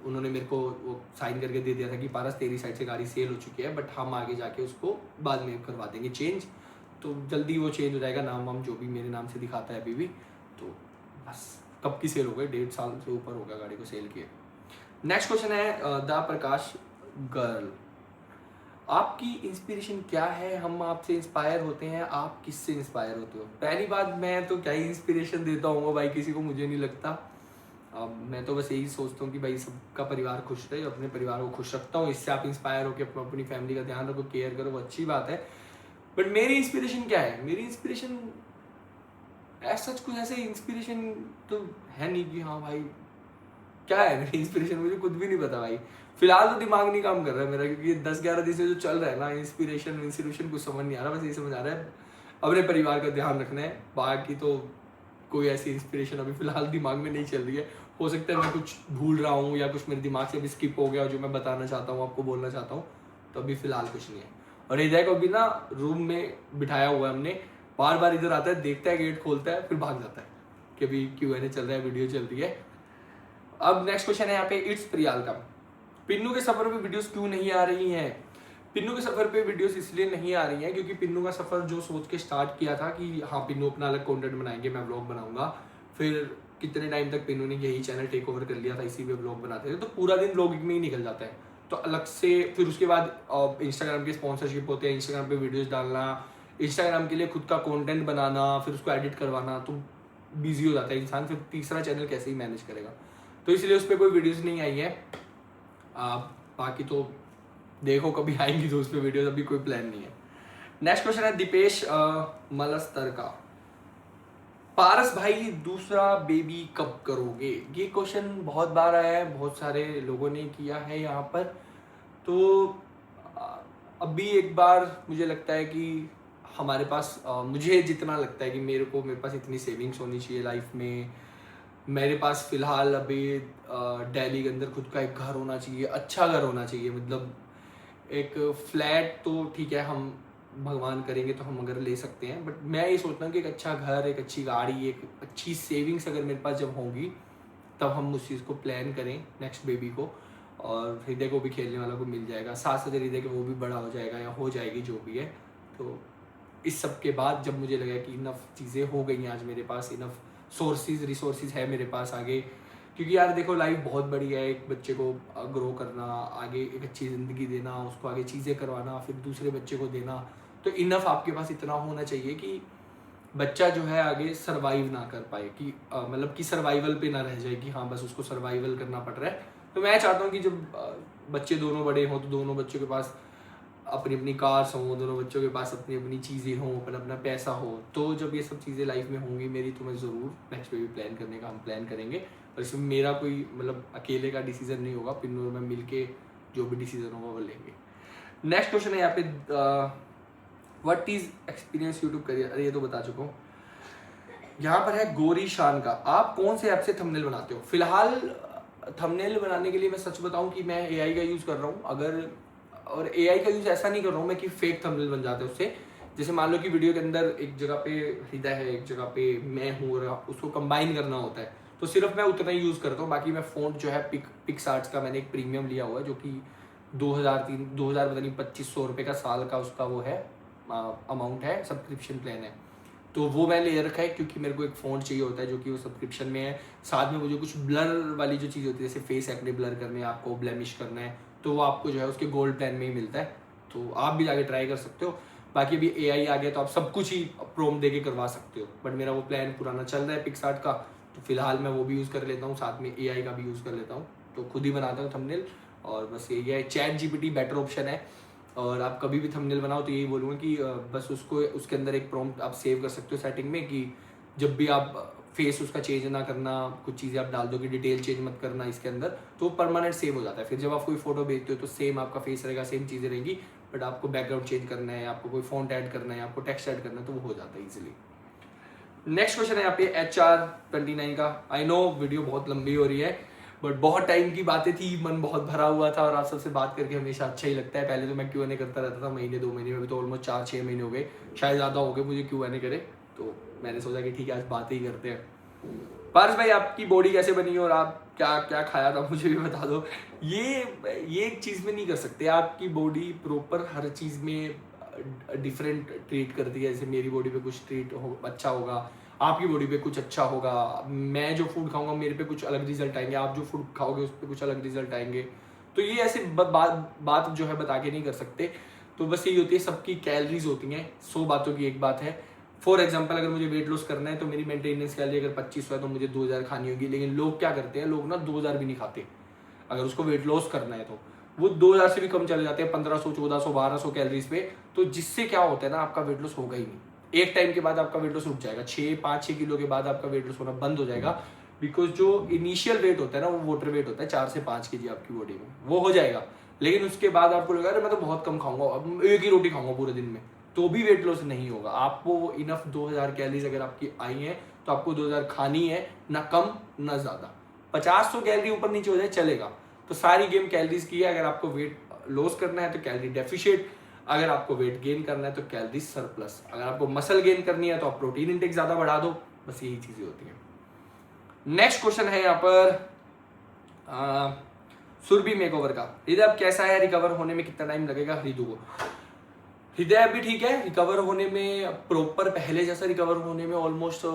उन्होंने मेरे को वो साइन करके दे दिया था कि पारस तेरी साइड से गाड़ी सेल हो चुकी है, बट हम आगे जाके उसको बाद में करवा देंगे चेंज, तो जल्दी वो चेंज हो जाएगा, नाम वाम जो भी मेरे नाम से दिखाता है अभी भी। तो बस कब की सेल हो गई, 1.5 साल से ऊपर हो गया गाड़ी को सेल किए। नेक्स्ट क्वेश्चन है द प्रकाश गर्ल, आपकी इंस्पिरेशन क्या है? हम आपसे इंस्पायर होते हैं, आप किससे इंस्पायर होते हो? पहली बात, मैं तो क्या ही इंस्पिरेशन देता हूँ भाई किसी को, मुझे नहीं लगता। मैं तो बस यही सोचता हूँ कि भाई सबका परिवार खुश रहे, अपने परिवार को खुश रखता हूँ, इससे आप इंस्पायर हो कि अपनी फैमिली का ध्यान रखो, केयर करो, वो अच्छी बात है। बट मेरी इंस्पिरेशन क्या है? मेरी इंस्पिरेशन ऐसा कुछ ऐसे इंस्पिरेशन तो है नहीं कि हाँ भाई क्या है मेरी इंस्पिरेशन, मुझे खुद भी नहीं पता भाई। फिलहाल तो दिमाग नहीं काम कर रहा है मेरा, क्योंकि 10-11 दिन से जो चल रहा है ना, इंस्पिरेशन कुछ समझ नहीं आ रहा। बस ये समझ आ रहा है अपने परिवार का ध्यान रखना है, बाकी तो कोई ऐसी इंस्पिरेशन अभी फिलहाल दिमाग में नहीं चल रही है। हो सकता है मैं कुछ भूल रहा हूँ या कुछ मेरे दिमाग से भी स्किप हो गया जो मैं बताना चाहता हूँ, आपको बोलना चाहता हूँ, तो अभी फिलहाल कुछ नहीं है। और हृदय को भी ना रूम में बिठाया हुआ है हमने, बार बार इधर आता है, देखता है, गेट खोलता है, फिर भाग जाता है कि अभी Q&A चल रहा है, वीडियो चल रही है। अब नेक्स्ट क्वेश्चन है यहाँ पे इट्स प्रियाल का, पिन्नू के सफर में वीडियोस क्यों नहीं आ रही हैं? पिन्नू के सफ़र पे वीडियोस इसलिए नहीं आ रही हैं क्योंकि पिन्नू का सफ़र जो सोच के स्टार्ट किया था कि हाँ पिन्नू अपना अलग कंटेंट बनाएंगे, मैं व्लॉग बनाऊंगा, फिर कितने टाइम तक पिन्नू ने यही चैनल टेक ओवर कर लिया था, इसी पे व्लॉग बनाते थे, तो पूरा दिन व्लॉगिंग में ही निकल जाता है। तो अलग से फिर उसके बाद इंस्टाग्राम के स्पॉन्सरशिप होते हैं, इंस्टाग्राम पे वीडियोस डालना, इंस्टाग्राम के लिए खुद का कंटेंट बनाना, फिर उसको एडिट करवाना, तो बिजी हो जाता है इंसान, फिर तीसरा चैनल कैसे ही मैनेज करेगा। तो इसलिए उस पर कोई वीडियोस नहीं आई है। बाकी तो देखो कभी आएंगी तो उस पर वीडियोस, अभी कोई प्लान नहीं है। नेक्स्ट क्वेश्चन है दीपेश मलस्तर का, पारस भाई दूसरा बेबी कब करोगे? ये क्वेश्चन बहुत बार आया है, बहुत सारे लोगों ने किया है यहाँ पर। तो अभी एक बार मुझे लगता है कि हमारे पास मुझे जितना लगता है कि मेरे पास इतनी सेविंग्स होनी चाहिए लाइफ में। मेरे पास फिलहाल अभी दिल्ली के अंदर खुद का एक घर होना चाहिए, अच्छा घर होना चाहिए, मतलब एक फ्लैट तो ठीक है, हम भगवान करेंगे तो हम अगर ले सकते हैं, बट मैं ये सोचता हूँ कि एक अच्छा घर, एक अच्छी गाड़ी, एक अच्छी सेविंग्स अगर मेरे पास जब होंगी तब हम उस चीज़ को प्लान करें नेक्स्ट बेबी को, और हृदय को भी खेलने वाला को मिल जाएगा, साथ साथ हृदय के वो भी बड़ा हो जाएगा या हो जाएगी जो भी है। तो इस सब के बाद जब मुझे लगा कि इनफ चीज़ें हो गई हैं आज मेरे पास, इनफ रिसोर्सेज है मेरे पास आगे, क्योंकि यार देखो लाइफ बहुत बड़ी है, एक बच्चे को ग्रो करना, आगे एक अच्छी ज़िंदगी देना, उसको आगे चीज़ें करवाना, फिर दूसरे बच्चे को देना, तो इनफ आपके पास इतना होना चाहिए कि बच्चा जो है आगे सरवाइव ना कर पाए, कि मतलब कि सर्वाइवल पे ना रह जाए कि हाँ बस उसको सर्वाइवल करना पड़ रहा है। तो मैं चाहता हूँ कि जब बच्चे दोनों बड़े हों तो दोनों बच्चों के पास अपनी अपनी कार्स हों, दोनों बच्चों के पास अपनी अपनी चीज़ें हों, अपना अपना पैसा हो। तो जब ये सब चीज़ें लाइफ में होंगी मेरी, तो मैं ज़रूर नेक्स्ट पे भी प्लान करने का हम प्लान करेंगे, और इसमें मेरा कोई मतलब अकेले का डिसीजन नहीं होगा, पिन्नू और मैं मिल के जो भी डिसीजन होगा वो लेंगे। नेक्स्ट क्वेश्चन है यहाँ पे, what is experience YouTube career? अरे ये तो बता चुका हूँ। यहाँ पर है गोरी शान का, आप कौन से ऐप से थंबनेल बनाते हो? फिलहाल थंबनेल बनाने के लिए मैं सच बताऊं कि मैं एआई का यूज़ कर रहा हूँ, अगर और एआई का यूज़ ऐसा नहीं कर रहा हूँ मैं कि फेक थंबनेल बन जाते हैं उससे। जैसे मान लो कि वीडियो के अंदर एक जगह पे हृदय है, एक जगह पे मैं हूँ, और उसको कंबाइन करना होता है, तो सिर्फ मैं उतना ही यूज़ करता हूँ। बाकी मैं फ़ॉन्ट जो है पिक्सआर्ट्स का मैंने एक प्रीमियम लिया हुआ है, जो कि 2000 पता नहीं 2500 रुपये का साल का उसका वो है अमाउंट है, सब्सक्रिप्शन प्लान है। तो वो मैंने ले रखा है क्योंकि मेरे को एक फ़ॉन्ट चाहिए होता है जो कि वो सब्सक्रिप्शन में है। साथ में वो जो कुछ ब्लर वाली जो चीज़ होती है, जैसे फेस एक्ने ब्लर करने हैं, आपको ब्लेमिश करना है, तो वो आपको जो है उसके गोल्ड प्लान में ही मिलता है, तो आप भी जाके ट्राई कर सकते हो। बाकी अभी एआई आ गया तो आप सब कुछ ही प्रोम दे के करवा सकते हो, बट मेरा वो प्लान पुराना चल रहा है पिक्सआर्ट का, तो फिलहाल मैं वो भी यूज़ कर लेता हूँ, साथ में एआई का भी यूज़ कर लेता हूँ, तो खुद ही बनाता हूँ थंबनेल। और बस यही है, चैट जीपीटी बेटर ऑप्शन है, और आप कभी भी थंबनेल बनाओ तो यही बोलूँगा कि बस उसको उसके अंदर एक प्रॉम्प्ट आप सेव कर सकते हो सेटिंग में, कि जब भी आप फेस उसका चेंज ना करना, कुछ चीज़ें आप डाल दो कि डिटेल चेंज मत करना इसके अंदर, तो परमानेंट सेव हो जाता है। फिर जब आप कोई फोटो भेजते हो तो सेम आपका फेस रहेगा, सेम चीज़ें रहेंगी, बट आपको बैकग्राउंड चेंज करना है, आपको कोई फॉन्ट ऐड करना है, आपको टेक्स्ट ऐड करना है, तो वो हो जाता है ईजिली। नेक्स्ट क्वेश्चन है यहाँ पे HR29 का। आई नो वीडियो बहुत लंबी हो रही है, बट बहुत टाइम की बातें थी, मन बहुत भरा हुआ था, और आप सबसे बात करके हमेशा अच्छा ही लगता है। पहले तो मैं Q&A करता रहता था महीने 2 महीने में, भी तो ऑलमोस्ट 4-6 महीने हो गए, शायद ज़्यादा हो गए मुझे Q&A करे, तो मैंने सोचा कि ठीक है आज बातें ही करते हैं। पारस भाई आपकी बॉडी कैसे बनी और आप क्या क्या खाया था मुझे भी बता दो। ये एक चीज़ में नहीं कर सकते, आपकी बॉडी प्रॉपर हर चीज़ में डिफरेंट ट्रीट करती है। जैसे मेरी बॉडी पे कुछ ट्रीट हो अच्छा होगा, आपकी बॉडी पे कुछ अच्छा होगा, मैं जो फूड खाऊंगा मेरे पे कुछ अलग रिजल्ट आएंगे, आप जो फूड खाओगे उस पर कुछ अलग रिजल्ट आएंगे। तो ये ऐसे बात जो है बता के नहीं कर सकते। तो बस यही होती है, सबकी कैलोरीज होती हैं, 100 बातों की एक बात है। फॉर एग्जाम्पल अगर मुझे वेट लॉस करना है तो मेरी मेंटेनेंस कैलोरी अगर 2500 है तो मुझे 2000 खानी होगी, लेकिन लोग क्या करते हैं, लोग ना 2000 भी नहीं खाते अगर उसको वेट लॉस करना है, तो वो 2000 से भी कम चले जाते हैं, 1500, 1400, 1200 कैलोरीज पे। तो जिससे क्या होता है ना, आपका वेट लॉस होगा ही नहीं। एक टाइम के बाद आपका वेट लॉस रुक जाएगा, 5-6 किलो के बाद आपका वेट लॉस होना बंद हो जाएगा, बिकॉज जो इनिशियल वेट होता है ना, वो वाटर वेट होता है 4 से 5 kg आपकी बॉडी में, वो हो जाएगा। लेकिन उसके बाद आपको लगेगा अरे मैं तो बहुत कम खाऊंगा, अब एक ही रोटी खाऊंगा पूरे दिन में, तो भी वेट लॉस नहीं होगा। आपको इनफ 2000 कैलोरीज अगर आपकी आई है तो आपको 2000 खानी है, ना कम ना ज्यादा। 50-100 कैलोरी ऊपर नीचे हो जाए चलेगा। तो सारी गेम कैलोरीज की है। अगर आपको वेट लॉस करना है तो कैलोरी डेफिशिएट, अगर आपको वेट गेन करना है तो कैलोरी सरप्लस, अगर आपको मसल गेन करनी है तो आप प्रोटीन इंटेक ज्यादा बढ़ा दो, बस यही चीजें होती हैं। नेक्स्ट क्वेश्चन है यहाँ पर सुरभि मेकओवर का, हृदय अब कैसा है, रिकवर होने में कितना टाइम लगेगा हृदय को? हृदय अभी ठीक है, रिकवर होने में प्रॉपर पहले जैसा रिकवर होने में ऑलमोस्ट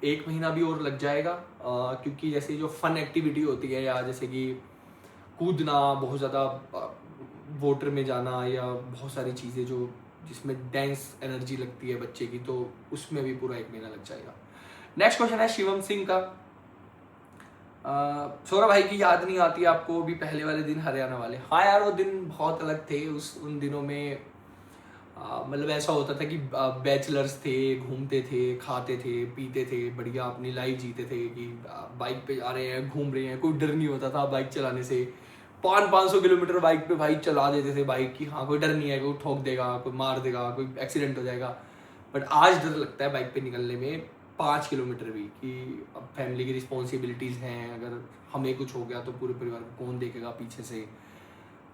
1 महीना भी और लग जाएगा, क्योंकि जैसे जो फन एक्टिविटी होती है या जैसे कि कूदना, बहुत ज़्यादा वाटर में जाना या बहुत सारी चीज़ें जो जिसमें डेंस एनर्जी लगती है बच्चे की, तो उसमें भी पूरा 1 महीना लग जाएगा। नेक्स्ट क्वेश्चन है शिवम सिंह का, सौरभ भाई की याद नहीं आती आपको भी पहले वाले दिन हरियाणा वाले? हाँ यार, वो दिन बहुत अलग थे। उन दिनों में मतलब ऐसा होता था कि बैचलर्स थे, घूमते थे, खाते थे, पीते थे, बढ़िया अपनी लाइफ जीते थे कि बाइक पे जा रहे हैं, घूम रहे हैं, कोई डर नहीं होता था बाइक चलाने से। 500 किलोमीटर बाइक पे भाई चला देते थे बाइक की, हाँ कोई डर नहीं है, कोई ठोक देगा, कोई मार देगा, कोई एक्सीडेंट हो जाएगा। बट आज डर लगता है बाइक पे निकलने में 5 किलोमीटर भी, कि अब फैमिली की रिस्पॉन्सिबिलिटीज़ हैं, अगर हमें कुछ हो गया तो पूरे परिवार को कौन देखेगा पीछे से।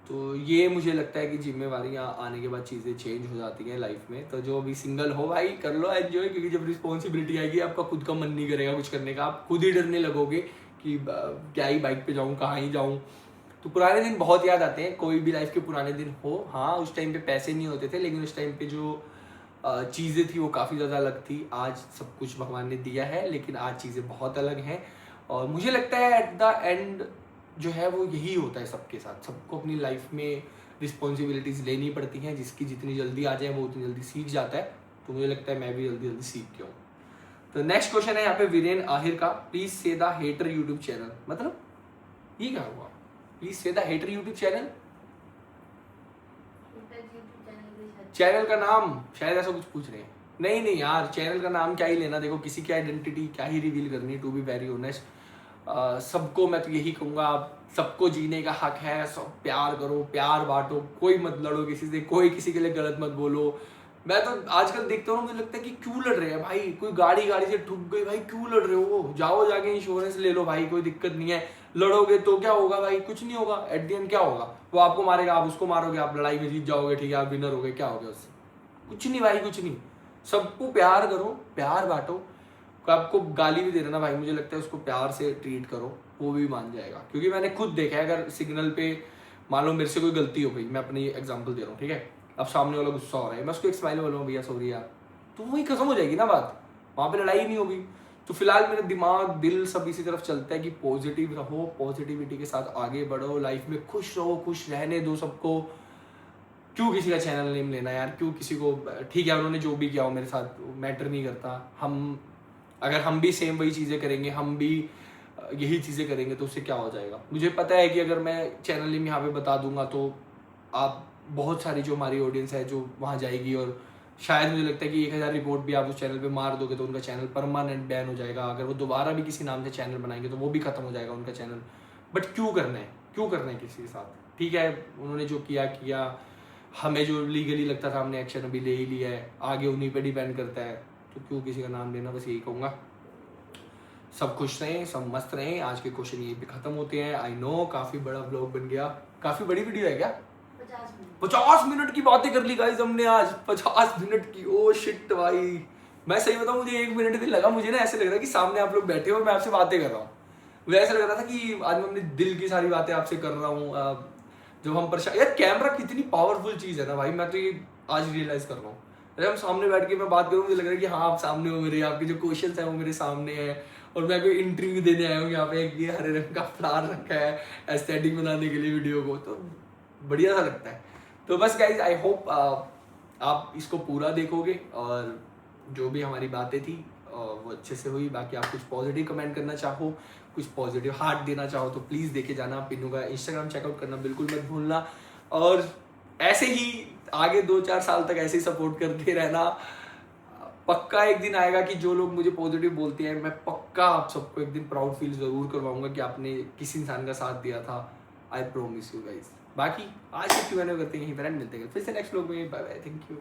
तो ये मुझे लगता है कि जिम्मेवारियाँ आने के बाद चीज़ें चेंज हो जाती हैं लाइफ में। तो जो अभी सिंगल हो भाई कर लो एंजॉय, क्योंकि जब रिस्पॉन्सिबिलिटी आएगी आपका खुद का मन नहीं करेगा कुछ करने का, आप खुद ही डरने लगोगे कि क्या ही बाइक पे जाऊँ, कहाँ ही जाऊँ। तो पुराने दिन बहुत याद आते हैं, कोई भी लाइफ के पुराने दिन हो। हाँ, उस टाइम पे पैसे नहीं होते थे, लेकिन उस टाइम पे जो चीज़ें थी वो काफ़ी ज़्यादा अलग थी। आज सब कुछ भगवान ने दिया है, लेकिन आज चीज़ें बहुत अलग हैं। और मुझे लगता है एट द एंड जो है वो यही होता है सबके साथ, सबको अपनी लाइफ में रिस्पॉन्सिबिलिटीज़ लेनी पड़ती हैं। जिसकी जितनी जल्दी आ जाए वो उतनी जल्दी सीख जाता है। तो मुझे लगता है मैं भी जल्दी जल्दी सीख गया हूँ। तो नेक्स्ट क्वेश्चन है यहाँ पे वीरेन आहिर का, please say the hater YouTube channel. मतलब ये क्या हुआ? Please say the hater YouTube channel, channel का नाम शायद ऐसा कुछ पूछ रहे हैं। नहीं नहीं यार, चैनल का नाम क्या ही लेना, देखो किसी की आइडेंटिटी क्या ही रिवील करनी, टू बी वेरी ऑनेस्ट। सबको मैं तो यही कहूँगा, आप सबको जीने का हक है, सब प्यार करो, प्यार बांटो, कोई मत लड़ो किसी से, कोई किसी के लिए गलत मत बोलो। मैं तो आजकल देखता हूँ, मुझे लगता है कि क्यों लड़ रहे हैं भाई, कोई गाड़ी से ठुक गई भाई, क्यों लड़ रहे हो? जाओ जाके इंश्योरेंस ले लो भाई, कोई दिक्कत नहीं है। लड़ोगे तो क्या होगा भाई? कुछ नहीं होगा। एट द एंड क्या होगा? वो आपको मारेगा, आप उसको मारोगे, आप लड़ाई में जीत जाओगे, ठीक है, आप विनर हो गए, क्या हो गया उससे? कुछ नहीं भाई, कुछ नहीं। सबको प्यार करो, प्यार बांटो। आपको गाली भी दे रहा ना भाई, मुझे लगता है उसको प्यार से ट्रीट करो, वो भी मान जाएगा। क्योंकि मैंने खुद देखा है, अगर सिग्नल पे मान लो मेरे से कोई गलती हो गई, मैं अपनी एग्जांपल दे रहा हूँ, ठीक है, अब सामने वाला गुस्सा हो रहा है, मैं उसको एक स्माइल बोलूँगा, भैया सॉरी यार, तो वही खत्म हो जाएगी ना बात, वहाँ पे लड़ाई नहीं होगी। तो फिलहाल मेरा दिमाग, दिल सब इसी तरफ चलता है कि पॉजिटिव रहो, पॉजिटिविटी के साथ आगे बढ़ो, लाइफ में खुश रहो, खुश रहने दो सबको। क्यों किसी का चैनल नेम लेना यार? क्यों किसी को, ठीक है उन्होंने जो भी किया हो मेरे साथ मैटर नहीं करता। अगर हम भी सेम वही चीज़ें करेंगे, हम भी यही चीज़ें करेंगे, तो उससे क्या हो जाएगा? मुझे पता है कि अगर मैं चैनल नेम यहाँ पे बता दूंगा तो आप बहुत सारी जो हमारी ऑडियंस है जो वहाँ जाएगी, और शायद मुझे लगता है कि 1000 रिपोर्ट भी आप उस चैनल पे मार दोगे तो उनका चैनल परमानेंट बैन हो जाएगा। अगर वो दोबारा भी किसी नाम से चैनल बनाएंगे तो वो भी खत्म हो जाएगा उनका चैनल। बट क्यों करना है? क्यों करना है किसी के साथ? ठीक है, उन्होंने जो किया, हमें जो लीगली लगता था हमने एक्शन अभी ले ही लिया है, आगे उन्हीं पे डिपेंड करता है। तो क्यों किसी का नाम लेना? बस यही कहूँगा। सब खुश रहें, सब मस्त रहें। आज के क्वेश्चन यहीं पे खत्म होते हैं। आई नो काफ़ी बड़ा व्लॉग बन गया, काफ़ी बड़ी वीडियो है क्या? 50 मिनट की बातें कर ली गाइस हमने आज, 50 मिनट की। ओ शिट भाई, मैं सही बताऊं, मुझे 1 मिनट भी लगा, मुझे ना ऐसे लग रहा है कि सामने आप लोग बैठे हो और मैं आपसे बातें कर रहा हूँ। मुझे ऐसा लग रहा था कि आज मैं अपने दिल की सारी बातें आपसे कर रहा हूँ। जब हम परेशान, यार कैमरा कितनी पावरफुल चीज़ है ना भाई, मैं तो ये आज रियलाइज कर रहा हूँ। अरे हम सामने बैठ के मैं बात करूँ, मुझे लग रहा है कि हाँ आप सामने हो मेरे, आपके जो क्वेश्चन है वो मेरे सामने है, और मैं कोई इंटरव्यू देने आया हूँ यहाँ पे। एक ये हरे रंग का फ्लावर रखा है एस्थेटिक बनाने के लिए वीडियो को, तो बढ़िया सा लगता है। तो बस गाइज आई होप आप इसको पूरा देखोगे, और जो भी हमारी बातें थी वो अच्छे से हुई। बाकी आप कुछ पॉजिटिव कमेंट करना चाहो, कुछ पॉजिटिव हार्ट देना चाहो तो प्लीज़ देखे जाना। पिन्नू का इंस्टाग्राम चेकआउट करना बिल्कुल मत भूलना, और ऐसे ही आगे 2-4 साल तक ऐसे ही सपोर्ट करते रहना। पक्का एक दिन आएगा कि जो लोग मुझे पॉजिटिव बोलते हैं, मैं पक्का आप सबको एक दिन प्राउड फील जरूर करवाऊंगा कि आपने किसी इंसान का साथ दिया था। I promise you guys. बाकी आज के Q&A करते हैं यहीं पर, मिलते हैं फिर से नेक्स्ट व्लॉग में। Bye bye, thank you.